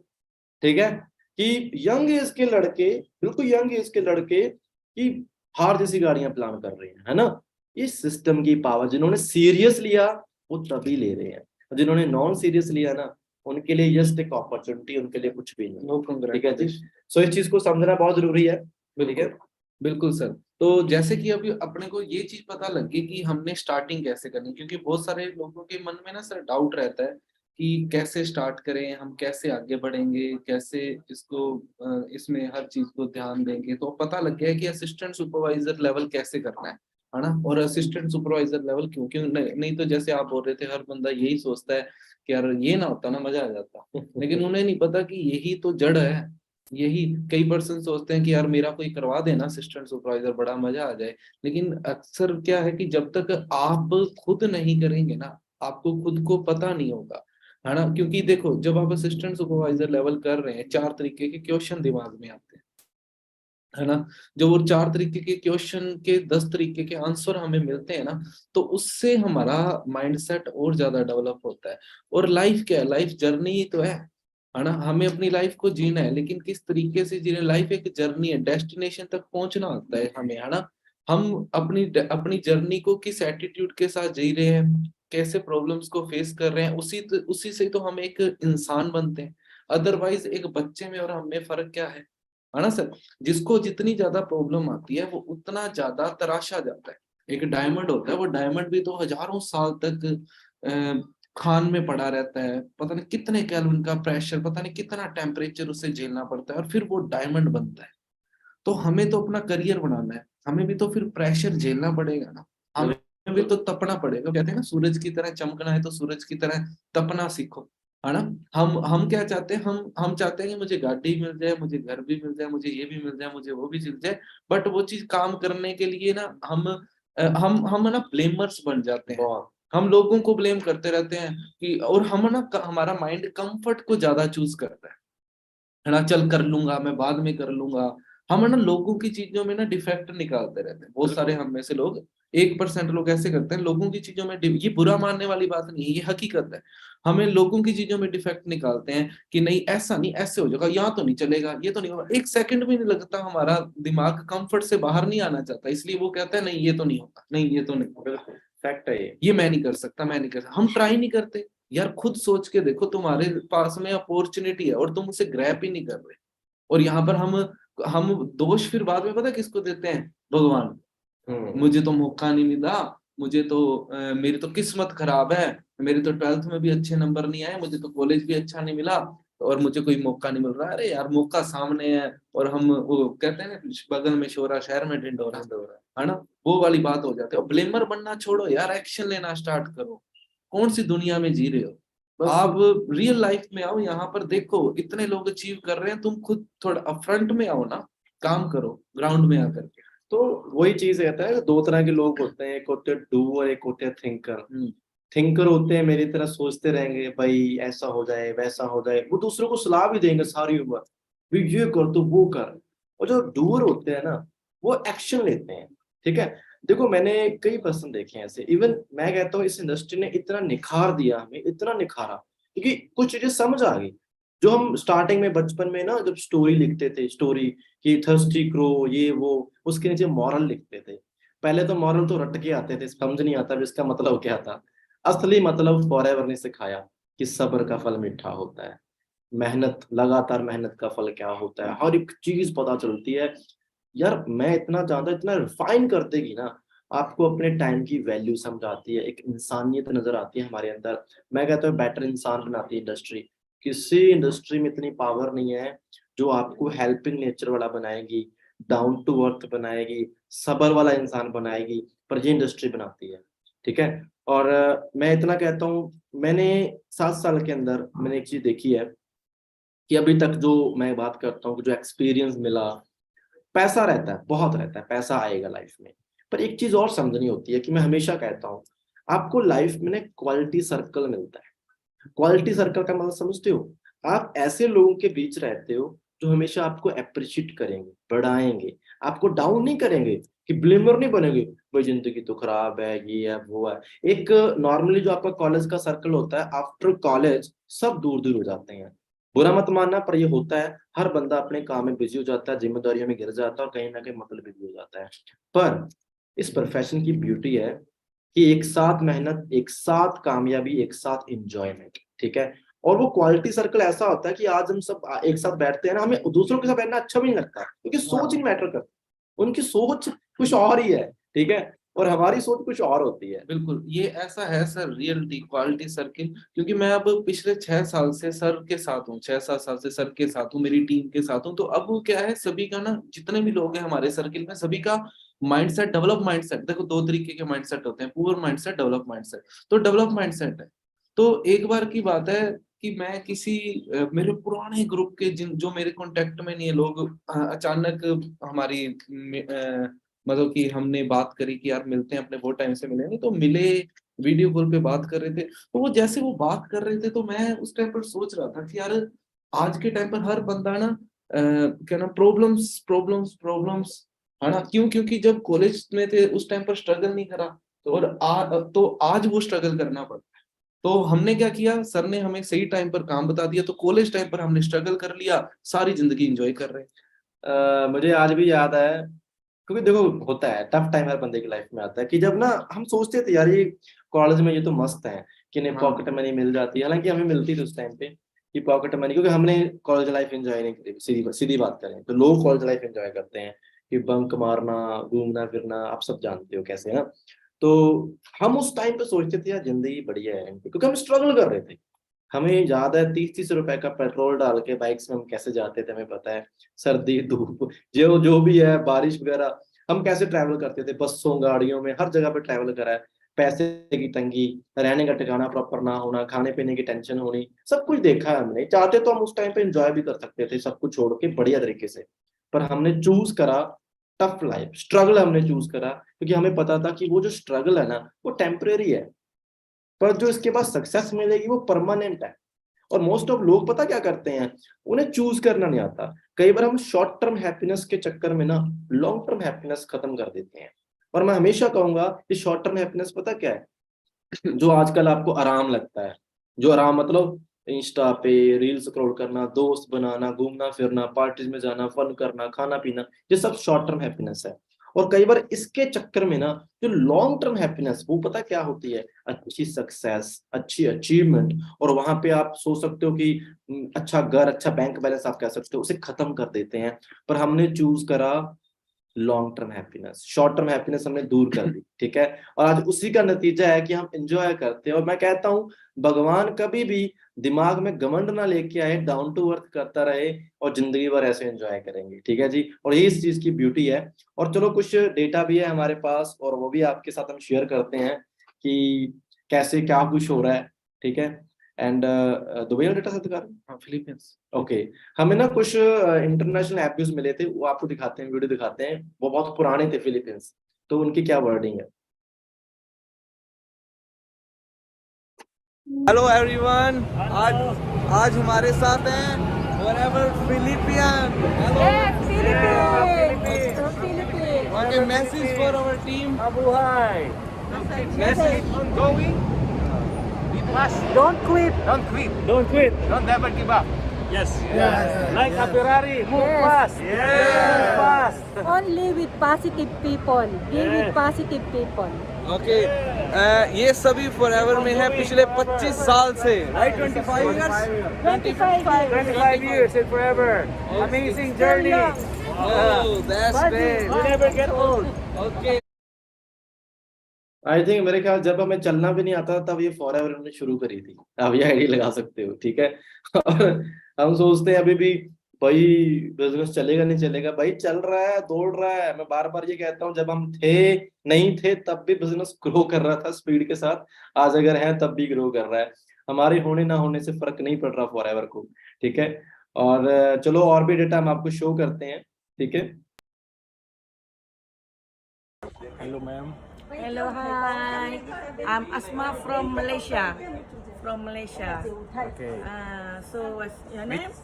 ठीक है, कि यंग एज के लड़के, बिल्कुल यंग एज के लड़के कि हार जैसी गाड़ियां प्लान कर रहे हैं, है ना। ये सिस्टम की पावर, जिन्होंने सीरियस लिया वो तभी ले रहे हैं, और जिन्होंने नॉन सीरियस लिया ना, उनके लिए जस्ट एक अपॉर्चुनिटी, उनके लिए कुछ भी नहीं। ठीक है जी, सो इस चीज को समझना बहुत जरूरी है। ठीक है, बिल्कुल सर। तो जैसे कि अभी अपने को ये चीज पता लगी कि हमने स्टार्टिंग कैसे करनी, क्योंकि बहुत सारे लोगों के मन में ना सर डाउट रहता है कि कैसे स्टार्ट करें, हम कैसे आगे बढ़ेंगे, कैसे इसको इसमें हर चीज को ध्यान देंगे। तो पता लग गया है कि असिस्टेंट सुपरवाइजर लेवल कैसे करना है ना। और असिस्टेंट सुपरवाइजर लेवल क्यों क्यों नहीं तो जैसे आप बोल रहे थे, हर बंदा यही सोचता है कि यार ये ना होता ना मजा आ जाता, लेकिन उन्हें नहीं पता कि यही तो जड़ है। यही कई पर्सन सोचते हैं कि यार मेरा कोई करवा देना असिस्टेंट सुपरवाइजर, बड़ा मजा आ जाए। लेकिन अक्सर क्या है कि जब तक आप खुद नहीं करेंगे ना, आपको खुद को पता नहीं होगा, है ना। क्योंकि देखो जब आप असिस्टेंट सुपरवाइजर लेवल कर रहे हैं, 4 तरीके के क्वेश्चन दिमाग में आते हैं, है ना। जो वो 4 तरीके के क्वेश्चन के 10 तरीके के आंसर हमें मिलते हैं ना, तो उससे हमारा माइंडसेट और ज्यादा डेवलप होता है। और लाइफ क्या है, लाइफ जर्नी ही तो है ना। हमें अपनी लाइफ को जीना है, लेकिन किस तरीके से जीना, लाइफ एक जर्नी है, डेस्टिनेशन तक पहुंचना होता है हमें, है ना। हम अपनी अपनी जर्नी को किस एटीट्यूड के साथ जी रहे हैं, कैसे प्रॉब्लम्स को फेस कर रहे हैं, उसी से तो हम एक इंसान बनते हैं। अदरवाइज एक बच्चे में और हम में फर्क क्या है ना सर। जिसको जितनी ज्यादा प्रॉब्लम आती है वो उतना ज्यादा तराशा जाता है। एक डायमंड होता है, वो डायमंड भी तो हजारों साल तक खान में पड़ा रहता है, पता नहीं कितने केल्विन का प्रेशर, पता नहीं कितना टेम्परेचर उसे झेलना पड़ता है, और फिर वो डायमंड बनता है। तो हमें तो अपना करियर बनाना है, हमें भी तो फिर प्रेशर झेलना पड़ेगा ना, हमें भी तो तपना पड़ेगा। कहते हैं ना, सूरज की तरह चमकना है तो सूरज की तरह तपना सीखो, है ना। हम क्या चाहते हैं, हम चाहते हैं कि मुझे गाड़ी मिल जाए, मुझे घर भी मिल जाए, मुझे ये भी मिल जाए, मुझे वो भी मिल जाए। बट वो चीज काम करने के लिए ना हम ना ब्लेमर्स बन जाते हैं। हम लोगों को ब्लेम करते रहते हैं कि, और हम ना हमारा माइंड कंफर्ट को ज्यादा चूज करता है ना। चल कर लूंगा, मैं बाद में कर लूंगा। हम ना लोगों की चीजों में ना डिफेक्ट निकालते रहते हैं। बहुत सारे हम में से लोग, 1% लोग ऐसे करते हैं, लोगों की चीजों में ये बुरा मानने वाली बात नहीं है, ये हकीकत है। हमें लोगों की चीजों में डिफेक्ट निकालते हैं कि नहीं ऐसा नहीं, ऐसे हो जाएगा, यहाँ तो नहीं चलेगा, ये तो नहीं होगा। 1 सेकंड भी नहीं लगता, हमारा दिमाग कंफर्ट से बाहर नहीं आना चाहता, इसलिए वो कहता है नहीं ये तो नहीं होगा, नहीं ये तो नहीं होगा, फैक्ट है ये मैं नहीं कर सकता, मैं नहीं कर सकता। हम ट्राई नहीं करते। यार खुद सोच के देखो, तुम्हारे पास में अपॉर्चुनिटी है और तुम उसे ग्रैब ही नहीं कर रहे। और यहाँ पर हम दोष फिर बाद में पता किसको देते हैं, भगवान। मुझे तो मौका नहीं मिला, मुझे तो मेरी तो किस्मत खराब है, मेरे तो 12th में भी अच्छे नंबर नहीं आए, मुझे तो कॉलेज भी अच्छा नहीं मिला, और मुझे कोई मौका नहीं मिल रहा। अरे यार मौका सामने है, और हम वो कहते हैं ना, बगल में शोरा शहर में ढिंढोरा, है ना। वो वाली बात हो जाती है। और ब्लेमर बनना छोड़ो यार, एक्शन लेना स्टार्ट करो। कौन सी दुनिया में जी रहे हो आप, रियल लाइफ में आओ। यहाँ पर देखो इतने लोग अचीव कर रहे हैं, तुम खुद थोड़ा फ्रंट में आओ ना, काम करो ग्राउंड में आकर के। तो वही चीज रहता है, 2 तरह के लोग होते हैं, एक होते हैं डूअर, एक होते हैं थिंकर। थिंकर होते हैं मेरी तरह सोचते रहेंगे, भाई ऐसा हो जाए वैसा हो जाए, वो दूसरों को सलाह भी देंगे सारी उम्र, भी ये कर तो वो कर। और जो डूअर होते हैं ना, वो एक्शन लेते हैं। ठीक है, देखो मैंने कई पर्सन देखे हैं ऐसे, इवन मैं कहता हूँ इस इंडस्ट्री ने इतना निखार दिया हमें, इतना निखारा, क्योंकि कुछ चीजें समझ आ गई। जो हम स्टार्टिंग में बचपन में ना जब स्टोरी लिखते थे, स्टोरी कि थर्स्टी क्रो ये वो, उसके नीचे मॉरल लिखते थे। पहले तो मॉरल तो रट के आते थे, समझ नहीं आता इसका मतलब क्या था। असली मतलब फॉरएवर ने सिखाया कि सब्र का फल मीठा होता है, मेहनत, लगातार मेहनत का फल क्या होता है, हर एक चीज पता चलती है। यार मैं इतना ज्यादा, इतना रिफाइन कर देगी ना, आपको अपने टाइम की वैल्यू समझ आती है, एक इंसानियत नजर आती है हमारे अंदर। मैं कहता हूँ बेटर इंसान बनाती है इंडस्ट्री। किसी इंडस्ट्री में इतनी पावर नहीं है जो आपको हेल्पिंग नेचर वाला बनाएगी, डाउन टू अर्थ बनाएगी, सबर वाला इंसान बनाएगी, पर ये इंडस्ट्री बनाती है। ठीक है। और मैं इतना कहता हूँ, मैंने 7 साल के अंदर मैंने एक चीज देखी है कि अभी तक जो मैं बात करता हूँ, जो एक्सपीरियंस मिला, पैसा रहता है, बहुत रहता है, पैसा आएगा लाइफ में, पर एक चीज और समझनी होती है कि मैं हमेशा कहता हूँ, आपको लाइफ में ना क्वालिटी सर्कल मिलता है। क्वालिटी सर्कल का मतलब समझते हो? आप ऐसे लोगों के बीच रहते हो जो हमेशा आपको अप्रिशिएट करेंगे, बढ़ाएंगे, आपको डाउन नहीं करेंगे, कि ब्लेमर नहीं बनेंगे, भाई जिंदगी तो खराब है, ये है वो है। एक नॉर्मली जो आपका कॉलेज का सर्कल होता है, आफ्टर कॉलेज सब दूर दूर हो जाते हैं। बुरा मत मानना, पर ये होता है, हर बंदा अपने काम में बिजी हो जाता है, जिम्मेदारियों में गिर जाता है, और कहीं ना कहीं मतलब बिजी हो जाता है। पर इस प्रोफेशन की ब्यूटी है कि एक साथ मेहनत, एक साथ कामयाबी, एक साथ इंजॉयमेंट। ठीक है। और वो क्वालिटी सर्कल ऐसा होता है कि आज हम सब एक साथ बैठते हैं ना, हमें दूसरों के साथ बैठना अच्छा भी नहीं लगता, क्योंकि सोच नहीं मैटर करती, उनकी सोच कुछ और ही है। ठीक है। और हमारी सोच कुछ और होती है। बिल्कुल, ये ऐसा है सर, रियलिटी क्वालिटी सर के, क्योंकि मैं अब पिछले 6 साल से सर के साथ हूँ, 6-7 साल से सर के साथ हूँ, मेरी टीम के साथ हूँ। तो अब वो क्या है, सभी का ना, जितने भी लोग हैं हमारे सर्किल में, सभी का माइंडसेट, डेवलप माइंडसेट, देखो 2 तरीके के माइंडसेट होते हैं, पुअर माइंडसेट, डेवलप माइंडसेट। तो डेवलप माइंडसेट है। तो एक बार की बात है कि मैं किसी मेरे पुराने ग्रुप के, जिन जो मेरे कांटेक्ट में नहीं है लोग, अचानक हमारी मतलब कि हमने बात करी कि यार मिलते हैं, अपने बहुत टाइम से मिले नहीं, तो मिले, वीडियो कॉल पे बात कर रहे थे। तो वो जैसे वो बात कर रहे थे, तो मैं उस टाइम पर सोच रहा था कि यार आज के टाइम पर हर बंदा ना क्या ना, प्रॉब्लम्स प्रॉब्लम्स प्रॉब्लम्स, है ना। क्यों? क्योंकि जब कॉलेज में थे उस टाइम पर स्ट्रगल नहीं करा, तो आज वो स्ट्रगल करना पड़ा। तो हमने क्या किया, सर ने हमें सही टाइम पर काम बता दिया, तो कॉलेज टाइम पर हमने स्ट्रगल कर लिया, सारी जिंदगी एंजॉय कर रहे हैं। मुझे आज भी याद है, क्योंकि देखो होता है, टफ टाइम हर बंदे की लाइफ में आता है, कि जब ना हम सोचते थे यार ये कॉलेज में ये तो मस्त है कि नहीं, हाँ। पॉकेट मनी मिल जाती है, हालांकि हमें मिलती थी उस टाइम पे कि पॉकेट मनी, क्योंकि हमने कॉलेज लाइफ एंजॉय नहीं करी। सीधी सीधी बात करें तो लोग कॉलेज लाइफ एंजॉय करते हैं कि बंक मारना, घूमना फिरना, आप सब जानते हो कैसे है ना। तो हम उस टाइम पे सोचते थे यार जिंदगी बढ़िया है, क्योंकि हम स्ट्रगल कर रहे थे। हमें याद है 30-30 रुपए का पेट्रोल डाल के बाइक्स में हम कैसे जाते थे, हमें पता है, सर्दी धूप जो जो भी है, बारिश वगैरह, हम कैसे ट्रैवल करते थे, बसों गाड़ियों में, हर जगह पे ट्रैवल करा है। पैसे की तंगी, रहने का ठिकाना प्रॉपर ना होना, खाने पीने की टेंशन होनी, सब कुछ देखा है हमने। चाहते तो हम उस टाइम पे एंजॉय भी कर सकते थे सब कुछ छोड़ के बढ़िया तरीके से, पर हमने चूज करा टफ लाइफ, स्ट्रगल हमने चूज करा, क्योंकि हमें पता था कि वो जो स्ट्रगल है ना, वो टेम्परेरी है, पर जो इसके बाद सक्सेस मिलेगी वो परमानेंट है। और मोस्ट ऑफ लोग पता क्या करते हैं, उन्हें चूज करना नहीं आता। कई बार हम शॉर्ट टर्म हैप्पीनेस के चक्कर में ना लॉन्ग टर्म हैप्पीनेस खत्म कर देते हैं। और मैं हमेशा कहूंगा कि शॉर्ट टर्म हैप्पीनेस पता क्या है, जो आजकल आपको आराम लगता है, जो आराम मतलब इंस्टा पे रील स्क्रॉल करना, दोस्त बनाना, घूमना फिरना, पार्टीज में जाना, फन करना, खाना पीना, ये सब शॉर्ट टर्म हैप्पीनेस है। और कई बार इसके चक्कर में ना जो लॉन्ग टर्म हैप्पीनेस, वो पता क्या होती है, अच्छी सक्सेस, अच्छी अचीवमेंट, और वहां पे आप सोच सकते हो कि अच्छा घर, अच्छा बैंक बैलेंस आप कह सकते हो, उसे खत्म कर देते हैं। पर हमने चूज करा long term happiness, short term happiness हमने दूर कर दी। ठीक है। और आज उसी का नतीजा है कि हम एंजॉय करते हैं। और मैं कहता हूँ भगवान कभी भी दिमाग में घमंड ना लेके आए, डाउन टू अर्थ करता रहे, और जिंदगी भर ऐसे एंजॉय करेंगे। ठीक है जी। और ये इस चीज की ब्यूटी है। और चलो कुछ डेटा भी है हमारे पास, और वो भी आपके साथ हम शेयर करते हैं कि कैसे क्या कुछ हो रहा है। ठीक है। एंड दुबई वाला डेटा से दिखा रहे हैं? हाँ, फिलीपींस। ओके। हमें ना कुछ इंटरनेशनल एप्स मिले थे, वो आपको दिखाते हैं, वीडियो दिखाते हैं, वो बहुत पुराने थे फिलीपींस, तो उनकी क्या वर्डिंग है। हेलो एवरीवन, आज आज हमारे साथ हैं फॉरएवर फिलिपियन। Yes, Philippines! From Philippines. Okay, message for our team. Mabuhay! Message Going, be fast. Don't quit. Don't quit. Don't quit. Don't never give up. Yes. Yes. Like a Ferrari, move Yes. fast. Move fast. Only with positive people. Be with positive people. Okay, ये सभी फॉरएवर में है पिछले 25 साल से। Right, 25 years? 25 years. 25 years and forever. Amazing journey. young. Oh, that's Body. great. You never get old. Okay. I think मेरे ख्याल जब हमें चलना भी नहीं आता तब ये फॉर एवर हमने शुरू करी थी, आप ये आइडिया लगा सकते हो, ठीक है। और हम सोचते हैं अभी भी भाई बिजनेस चलेगा नहीं चलेगा, भाई चल रहा है, दौड़ रहा है। मैं बार बार ये कहता हूँ, जब हम थे नहीं थे तब भी बिजनेस ग्रो कर रहा था स्पीड के साथ, आज अगर है तब भी ग्रो कर रहा है। हमारे होने ना होने से फर्क नहीं पड़ रहा फॉर एवर को, ठीक है। और चलो और भी डेटा हम आपको शो करते हैं, ठीक है। Hello, ma'am. Hello, hi. I'm Asma from Malaysia. From Malaysia. Okay. So what's your name?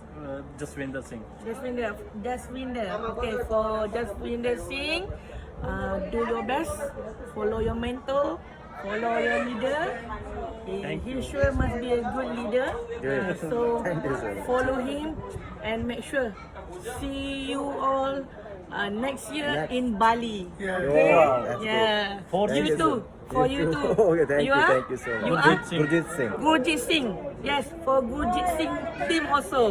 Jaswinder Singh. Jaswinder. Jaswinder. Okay, for Jaswinder Singh, do your best. Follow your mentor. Follow your leader. He sure must be a good leader. Good. So Thank you, sir. follow him and make sure. See you all next year in Bali. Okay? Wow, that's Yeah. For you you, too. sir. For you too. Okay, thank you, are? thank you so much. You Gurjit are? Singh. Gurjit Singh. Gurjit Singh. Yes, for Gurjit Singh team also.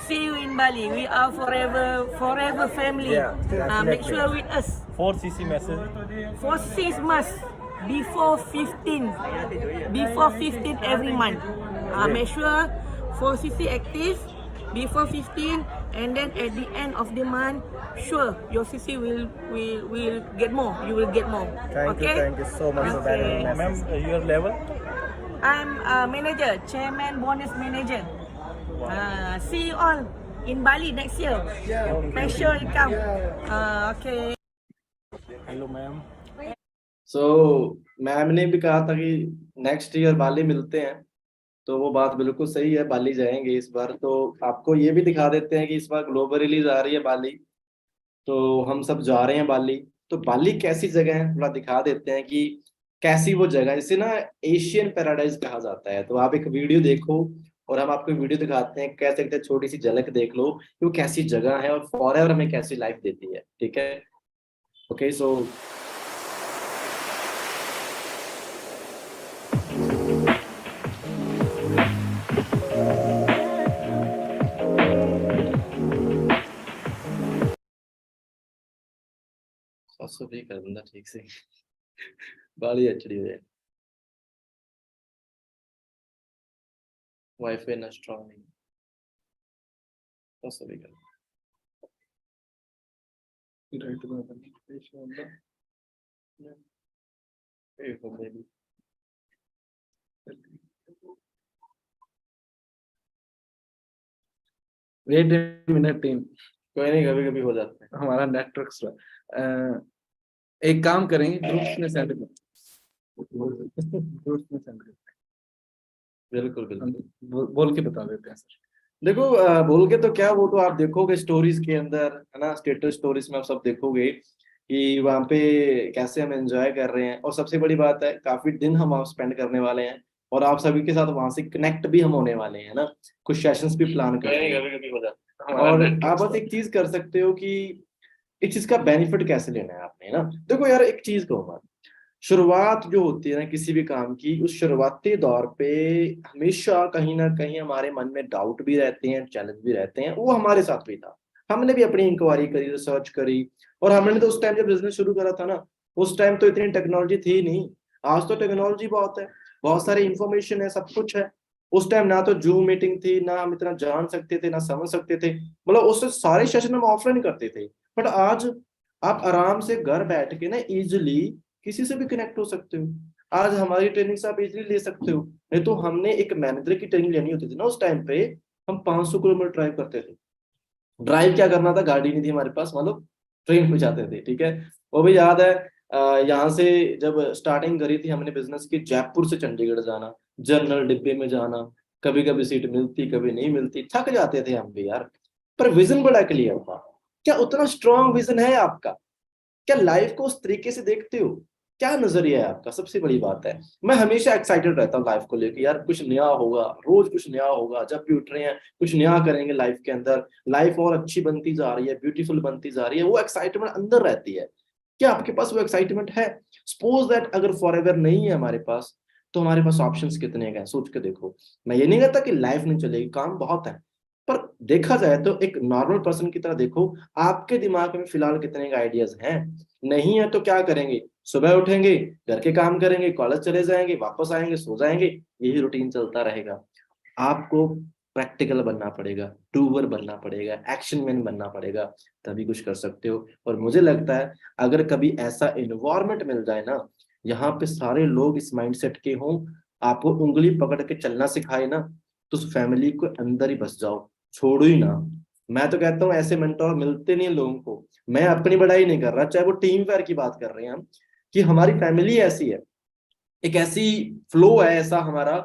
See you in Bali. We are forever family. Yeah, Make definitely. sure with us. 4cc message. For 6 months before 15. Before 15 every month. Make sure 4cc active before 15, and then at the end of the month, sure your CC will get more. You will get more. Thank okay? you so much for that. Okay. Ma'am, your level? I'm a manager, chairman, bonus manager. See you all in Bali next year. Make sure you come. Okay. Hello, ma'am. So ma'am ने भी कहा था कि नेक्स्ट ईयर बाली मिलते हैं, तो वो बात बिल्कुल सही है, बाली जाएंगे इस बार। तो आपको ये भी दिखा देते हैं कि इस बार ग्लोबल रिलीज आ रही है बाली, तो हम सब जा रहे हैं बाली। तो बाली कैसी जगह है थोड़ा दिखा देते हैं कि कैसी वो जगह है, जिसे ना एशियन पैराडाइज कहा जाता है। तो आप एक वीडियो देखो और हम आपको वीडियो दिखाते हैं, कह सकते हैं छोटी सी झलक देख लो कि वो कैसी जगह है और फॉर एवर हमें कैसी लाइफ देती है, ठीक है। ओके सो भी कर दूंगा ठीक से बाली एचडी है, वाईफाई ना स्ट्रॉन्ग नहीं, तो सभी कर वेट मिनट टीम, कोई नहीं, कभी कभी हो जाता है। हमारा नेटवर्क एक काम करेंगे, ग्रुप्स में सेंड ग्रुप्स में सेंड बिल्कुल बिल्कुल बोल के बता देते हैं सर। देखो बोल के तो क्या, वो तो आप देखोगे स्टोरीज के अंदर है ना, स्टेटस स्टोरीज में आप सब देखोगे कि वहाँ पे कैसे हम एंजॉय कर रहे हैं। और सबसे बड़ी बात है, काफी दिन हम वहाँ स्पेंड करने वाले हैं और आप सभी के साथ वहां से कनेक्ट भी हम होने वाले हैं ना, कुछ सेशंस भी प्लान कर रहे हैं। कभी कभी हो जाता है। और आप बस एक चीज कर सकते हो कि इस चीज का बेनिफिट कैसे लेना है आपने, ना। देखो यार, एक चीज कहूँगा, शुरुआत जो होती है ना किसी भी काम की, उस शुरुआती दौर पे हमेशा कहीं ना कहीं हमारे मन में डाउट भी रहते हैं, चैलेंज भी रहते हैं। वो हमारे साथ भी था, हमने भी अपनी इंक्वायरी करी, रिसर्च करी। और हमने तो उस टाइम जब बिजनेस शुरू करा था ना, उस टाइम तो इतनी टेक्नोलॉजी थी नहीं। आज तो टेक्नोलॉजी बहुत है, बहुत सारी इंफॉर्मेशन है, सब कुछ है। उस टाइम ना तो जूम मीटिंग थी, ना हम इतना जान सकते थे, ना समझ सकते थे, मतलब उससे सारे सेशन हम ऑफलाइन करते थे। बट आज आप आराम से घर बैठ के ना इजिली किसी से भी कनेक्ट हो सकते हो। आज हमारी ट्रेनिंग से आप इजिली ले सकते हो। नहीं तो हमने एक मैनेजर की ट्रेनिंग लेनी होती थी ना, उस टाइम पे हम 500 किलोमीटर ड्राइव करते थे। ड्राइव क्या करना था, गाड़ी नहीं थी हमारे पास, मतलब ट्रेन पे जाते थे, ठीक है। वो भी याद है, यहाँ से जब स्टार्टिंग करी थी हमने बिजनेस की, जयपुर से चंडीगढ़ जाना, जनरल डिब्बे में जाना, कभी कभी सीट मिलती कभी नहीं मिलती, थक जाते थे हम भी यार। पर विजन बड़ा क्लियर था। क्या उतना स्ट्रॉन्ग विजन है आपका? क्या लाइफ को उस तरीके से देखते हो? क्या नजरिया है आपका? सबसे बड़ी बात है, मैं हमेशा एक्साइटेड रहता हूँ लाइफ को लेकर, यार कुछ नया होगा, रोज कुछ नया होगा। जब भी उठ रहे हैं कुछ नया करेंगे लाइफ के अंदर, लाइफ और अच्छी बनती जा रही है, ब्यूटीफुल बनती जा रही है, वो एक्साइटमेंट अंदर रहती है। क्या आपके पास वो एक्साइटमेंट है? सपोज दैट अगर फॉर एवर नहीं है हमारे पास, तो हमारे पास ऑप्शंस कितने हैं, सोच के देखो। मैं ये नहीं कहता कि लाइफ नहीं चलेगी, काम बहुत है, पर देखा जाए तो एक नॉर्मल पर्सन की तरह देखो, आपके दिमाग में फिलहाल कितने आइडियाज हैं। नहीं है तो क्या करेंगे, सुबह उठेंगे, घर के काम करेंगे, कॉलेज चले जाएंगे, वापस आएंगे, सो जाएंगे, यही रूटीन चलता रहेगा। आपको प्रैक्टिकल बनना पड़ेगा, डूवर बनना पड़ेगा, एक्शन मैन बनना पड़ेगा, तभी कुछ कर सकते हो। और मुझे लगता है अगर कभी ऐसा इन्वायरमेंट मिल जाए ना, यहाँ पे सारे लोग इस माइंडसेट के हों, आपको उंगली पकड़ के चलना सिखाए ना, तो उस फैमिली को अंदर ही बस जाओ, छोड़ो ही ना। मैं तो कहता हूँ ऐसे मेंटोर मिलते नहीं लोगों को। मैं अपनी बड़ाई नहीं कर रहा, चाहे वो टीम वेयर की बात कर रहे हैं हम, कि हमारी फैमिली ऐसी है, एक ऐसी फ्लो है, ऐसा हमारा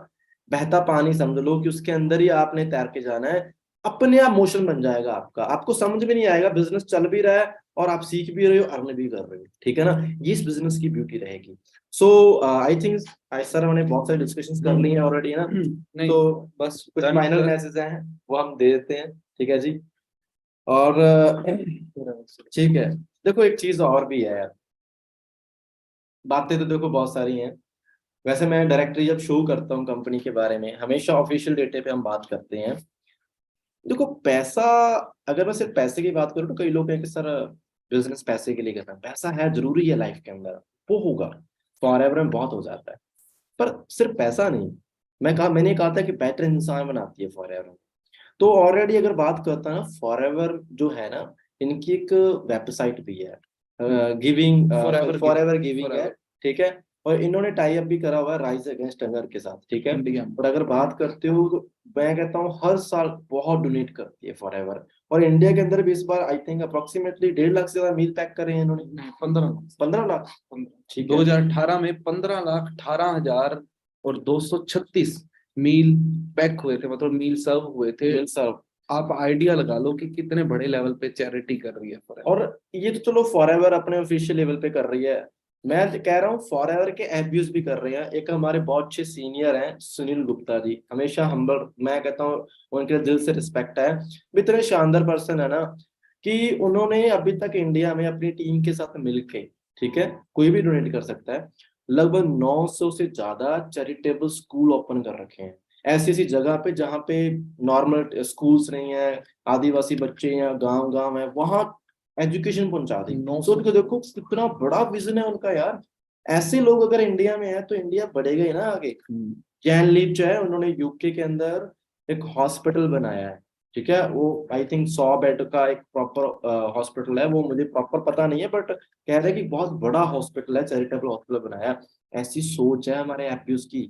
बहता पानी समझ लो कि उसके अंदर ही आपने तैर के जाना है, अपने आप मोशन बन जाएगा आपका, आपको समझ में नहीं आएगा, बिजनेस चल भी रहा है और आप सीख भी रहे हो, अर्न भी कर रहे हो, ठीक है ना। ये इस बिजनेस की ब्यूटी रहेगी। सो आई थिंक सर हमने बहुत सारी डिस्कशंस कर ली हैं ऑलरेडी ना, नहीं तो बस कुछ done, फाइनल sir. मैसेज हैं वो हम दे देते हैं, ठीक है जी। और ठीक है, देखो एक चीज और भी है यार, बातें तो देखो बहुत सारी हैं। वैसे मैं डायरेक्टली जब शो करता हूँ कंपनी के बारे में, हमेशा ऑफिशियल डेटे पे हम बात करते हैं। देखो पैसा, अगर मैं सिर्फ पैसे की बात करूँ तो कई लोग कहें कि सर बिजनेस पैसे के लिए करना है, पैसा है जरूरी है लाइफ के अंदर, वो होगा फॉरएवर में बहुत हो जाता है, पर सिर्फ पैसा नहीं, मैंने कहा था कि बेटर इंसान बनाती है फॉरएवर। तो ऑलरेडी अगर बात करता है ना, फॉरएवर जो है ना, इनकी एक वेबसाइट भी है, गिविंग फॉरएवर गिविंग है, ठीक है। और इन्होंने टाई अप भी करा हुआ है राइज अगेंस्ट हंगर के साथ, ठीक है। इंडिया और अगर बात करते हो तो मैं कहता हूँ हर साल बहुत डोनेट करती है फॉरएवर। और इंडिया के अंदर भी इस बार आई थिंक अप्रोक्सीमेटली 1.5 लाख से ज्यादा मील पैक करे हैं इन्होंने। 15 लाख, ठीक है। 2018 में 15,18,000 और 236 मील पैक हुए थे, मतलब मील सर्व हुए थे। मिल सर्व, आप आइडिया लगा लो कि कितने बड़े लेवल पे चैरिटी कर रही है Forever। और ये तो चलो फॉरएवर अपने ऑफिशियल लेवल पे कर रही है, मैं कह रहा हूँ फॉरएवर के एब्यूज भी कर रहे हैं। एक हमारे बहुत अच्छे सीनियर हैं सुनील गुप्ता जी, हमेशा हम्बल, मैं कहता हूँ उनके दिल से रिस्पेक्ट है, इतने शानदार पर्सन है ना कि उन्होंने अभी तक इंडिया में अपनी टीम के साथ मिलके, ठीक है, कोई भी डोनेट कर सकता है, लगभग 900 से ज्यादा चैरिटेबल स्कूल ओपन कर रखे हैं ऐसी ऐसी जगह पे जहाँ पे नॉर्मल स्कूल्स नहीं है, आदिवासी बच्चे या गांव है, वहां एजुकेशन पहुंचा दी। तो उनको देखो कितना बड़ा विजन है उनका यार। ऐसे लोग अगर इंडिया में है तो इंडिया बढ़ेगा ही ना आगे। कैन लीप जो है, उन्होंने यूके के अंदर एक हॉस्पिटल बनाया है, ठीक है, वो आई थिंक 100 बेड का एक प्रॉपर हॉस्पिटल है, वो मुझे प्रॉपर पता नहीं है, बट कह रहे हैं कि बहुत बड़ा हॉस्पिटल है, चैरिटेबल हॉस्पिटल बनाया। ऐसी सोच है हमारे एपीयूज की।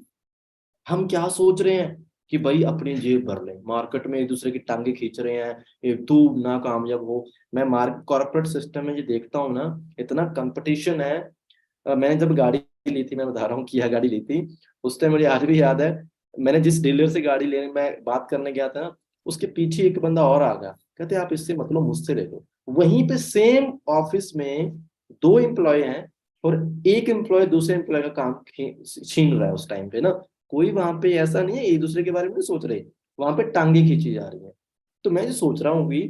हम क्या सोच रहे हैं कि भाई अपनी जेब भर लें, मार्केट में एक दूसरे की टांगे खींच रहे हैं, तू ना कामयाब हो। मैं कॉर्पोरेट सिस्टम में ये देखता हूँ ना, इतना कंपटीशन है। मैंने जब गाड़ी ली थी, मैं बता रहा हूँ किया गाड़ी ली थी, उस टाइम मुझे आज भी याद है, मैंने जिस डीलर से गाड़ी लेने मैं बात करने गया था ना, उसके पीछे एक बंदा और आ गया, कहते आप इससे मतलब मुझसे ले लो। वहीं पे सेम ऑफिस में 2 एम्प्लॉय हैं और एक एम्प्लॉय दूसरे एम्प्लॉय का काम छीन रहा है उस टाइम पे ना। कोई वहां पे ऐसा नहीं है, एक दूसरे के बारे में नहीं सोच रहे, वहां पे टांगे खींची जा रही है। तो मैं जो सोच रहा हूँ कि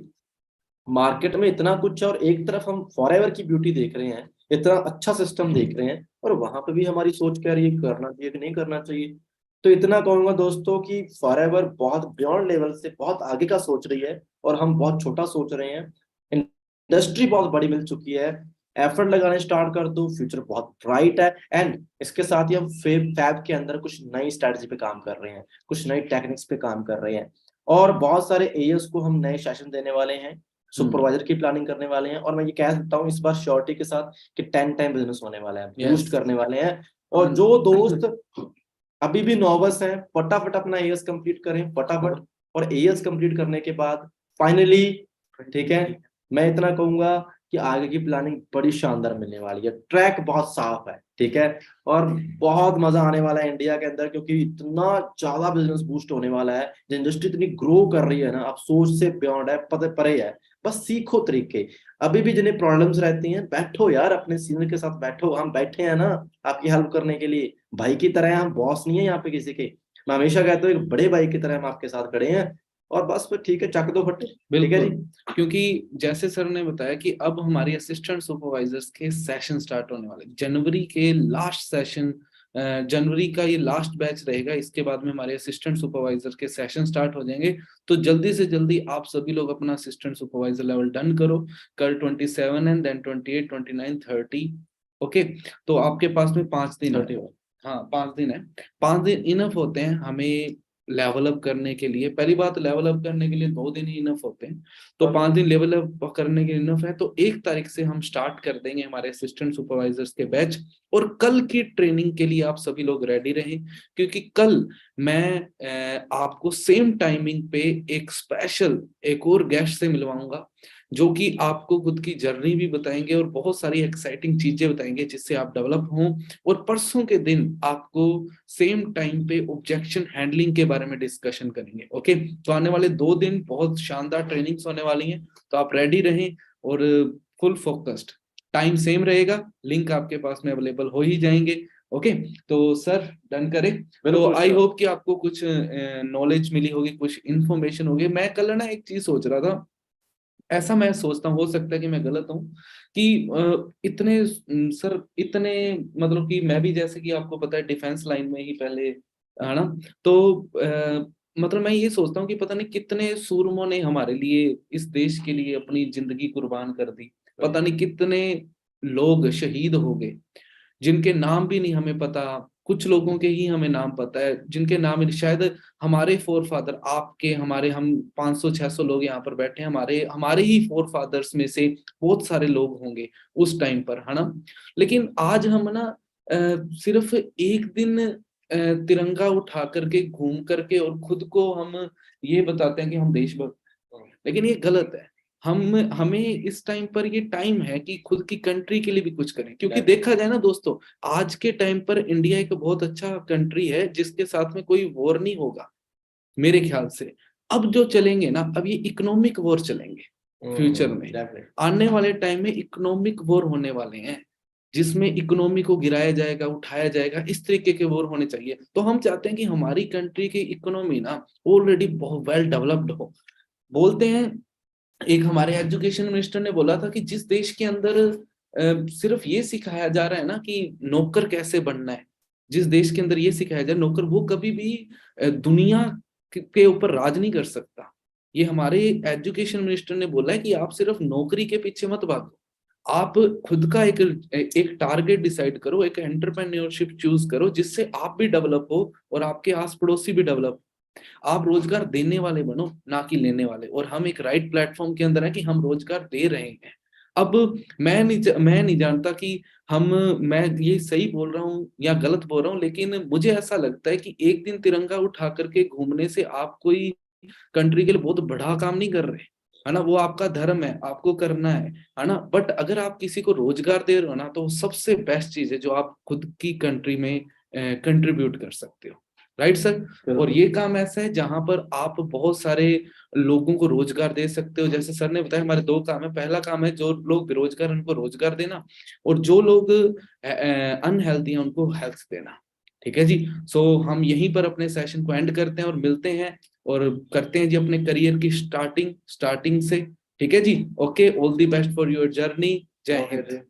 मार्केट में इतना कुछ है और एक तरफ हम फॉरएवर की ब्यूटी देख रहे हैं, इतना अच्छा सिस्टम देख रहे हैं, और वहां पे भी हमारी सोच कह रही है करना चाहिए कि नहीं करना चाहिए। तो इतना कहूंगा दोस्तों कि फॉरएवर बहुत बियॉन्ड लेवल से बहुत आगे का सोच रही है और हम बहुत छोटा सोच रहे हैं। इंडस्ट्री बहुत बड़ी मिल चुकी है, एफर्ट लगाने स्टार्ट कर दो, फ्यूचर बहुत ब्राइट है। एंड इसके साथ ही हम फैब के अंदर कुछ नई स्ट्रैटेजी पे काम कर रहे हैं, कुछ नई टेक्निक्स पे काम कर रहे हैं, और बहुत सारे एएस को हम नए सेशन देने वाले हैं, सुपरवाइजर की प्लानिंग करने वाले हैं। और मैं ये कह सकता हूँ इस बार श्योरिटी के साथ कि 10 टाइम बिजनेस होने वाला है, बूस्ट करने वाले हैं। और जो दोस्त अभी भी नर्वस हैं, फटाफट अपना एएस कंप्लीट करें फटाफट, और एएस कंप्लीट करने के बाद फाइनली, ठीक है, मैं इतना कहूंगा कि आगे की प्लानिंग बड़ी शानदार मिलने वाली है, ट्रैक बहुत साफ है, ठीक है, और बहुत मजा आने वाला है इंडिया के अंदर, क्योंकि इतना ज्यादा बिजनेस बूस्ट होने वाला है, इंडस्ट्री इतनी ग्रो कर रही है ना, अब सोच से बियॉन्ड है, परे है, बस सीखो तरीके। अभी भी जिन्हें प्रॉब्लम्स रहती हैं, बैठो यार अपने सीनियर के साथ बैठो, हम बैठे हैं ना आपकी हेल्प करने के लिए, भाई की तरह, हम बॉस नहीं है यहाँ पे किसी के। मैं हमेशा कहता हूँ एक बड़े भाई की तरह हम आपके साथ खड़े हैं, और बस फिर ठीक है, चक दो फटे, ठीक है जी। क्योंकि जैसे सर ने बताया कि अब हमारी असिस्टेंट सुपरवाइजर्स के सेशन स्टार्ट होने वाले, जनवरी के लास्ट सेशन, जनवरी का ये लास्ट बैच रहेगा, इसके बाद में हमारे असिस्टेंट सुपरवाइजर के सेशन स्टार्ट हो जाएंगे। तो जल्दी से जल्दी आप सभी लोग अपना असिस्टेंट सुपरवाइजर लेवल डन करो, कल 27 एंड देन 28, 29, 30 ओके, तो आपके पास में 5 दिन है। 31। हाँ 5 दिन है, 5 दिन इनफ होते हैं हमें लेवल अप करने के लिए। पहली बात, लेवल अप करने के लिए 2 दिन ही इनफ होते हैं, तो 5 दिन लेवल अप करने के लिए इनफ है। तो 1 तारीख से हम स्टार्ट कर देंगे हमारे असिस्टेंट सुपरवाइजर्स के बैच, और कल की ट्रेनिंग के लिए आप सभी लोग रेडी रहें, क्योंकि कल मैं आपको सेम टाइमिंग पे एक स्पेशल एक और गेस्ट से मिलवाऊंगा, जो कि आपको खुद की जर्नी भी बताएंगे और बहुत सारी एक्साइटिंग चीजें बताएंगे जिससे आप डेवलप हों। और परसों के दिन आपको सेम टाइम पे ऑब्जेक्शन हैंडलिंग के बारे में डिस्कशन करेंगे। ओके, तो आने वाले 2 दिन बहुत शानदार ट्रेनिंग्स होने वाली हैं, तो आप रेडी रहें और फुल फोकस्ड। टाइम सेम रहेगा, लिंक आपके पास में अवेलेबल हो ही जाएंगे। ओके, तो सर डन करें। तो आई होप कि आपको कुछ नॉलेज मिली होगी, कुछ इन्फॉर्मेशन होगी। मैं कल ना एक चीज सोच रहा था, ऐसा मैं सोचता हूँ, हो सकता है कि मैं गलत हूँ, कि इतने सर इतने मतलब कि मैं भी, जैसे कि आपको पता है, डिफेंस लाइन में ही पहले, है ना, तो मतलब मैं ये सोचता हूँ कि पता नहीं कितने सूरमों ने हमारे लिए, इस देश के लिए अपनी जिंदगी कुर्बान कर दी, पता नहीं कितने लोग शहीद हो गए जिनके नाम भी नहीं हमें पता। कुछ लोगों के ही हमें नाम पता है, जिनके नाम शायद हमारे फोर फादर, आपके हमारे, हम 500-600 लोग यहाँ पर बैठे हैं, हमारे हमारे ही फोर फादर्स में से बहुत सारे लोग होंगे उस टाइम पर, है ना। लेकिन आज हम ना सिर्फ एक दिन तिरंगा उठा करके घूम करके और खुद को हम ये बताते हैं कि हम देशभक्त, लेकिन ये गलत है। हमें इस टाइम पर, ये टाइम है कि खुद की कंट्री के लिए भी कुछ करें, क्योंकि देखा जाए ना दोस्तों, आज के टाइम पर इंडिया एक बहुत अच्छा कंट्री है जिसके साथ में कोई वॉर नहीं होगा मेरे ख्याल से। अब जो चलेंगे ना, अब ये इकोनॉमिक वॉर चलेंगे फ्यूचर में, आने वाले टाइम में इकोनॉमिक वॉर होने वाले हैं, जिसमें इकोनॉमी को गिराया जाएगा, उठाया जाएगा, इस तरीके के वॉर होने चाहिए। तो हम चाहते हैं कि हमारी कंट्री की इकोनॉमी ना ऑलरेडी बहुत वेल डेवलप्ड हो। बोलते हैं, एक हमारे एजुकेशन मिनिस्टर ने बोला था कि जिस देश के अंदर सिर्फ ये सिखाया जा रहा है ना कि नौकर कैसे बनना है, जिस देश के अंदर ये सिखाया जाए नौकर, वो कभी भी दुनिया के ऊपर राज नहीं कर सकता। ये हमारे एजुकेशन मिनिस्टर ने बोला है कि आप सिर्फ नौकरी के पीछे मत भागो, आप खुद का एक टारगेट डिसाइड करो, एक एंटरप्रेन्योरशिप चूज करो, जिससे आप भी डेवलप हो और आपके आस पड़ोसी भी डेवलप। आप रोजगार देने वाले बनो, ना कि लेने वाले। और हम एक राइट प्लेटफॉर्म के अंदर है कि हम रोजगार दे रहे हैं। अब मैं नहीं जानता कि मैं ये सही बोल रहा हूँ या गलत बोल रहा हूँ, लेकिन मुझे ऐसा लगता है कि एक दिन तिरंगा उठा करके घूमने से आप कोई कंट्री के लिए बहुत बड़ा काम नहीं कर रहे, है ना। वो आपका धर्म है, आपको करना है ना। बट अगर आप किसी को रोजगार दे रहे हो ना, तो सबसे बेस्ट चीज है जो आप खुद की कंट्री में कंट्रीब्यूट कर सकते हो। Right sir. और ये काम ऐसा है जहां पर आप बहुत सारे लोगों को रोजगार दे सकते हो। जैसे सर ने बताया, हमारे 2 काम है। पहला काम है जो लोग बेरोजगार हैं उनको रोजगार देना, और जो लोग अनहेल्दी हैं उनको हेल्थ देना। ठीक है जी। सो हम यहीं पर अपने सेशन को एंड करते हैं और मिलते हैं और करते हैं जी अपने करियर की स्टार्टिंग से। ठीक है जी। Okay, all the best for your journey. जय हिंद।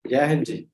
जय हिंद जी।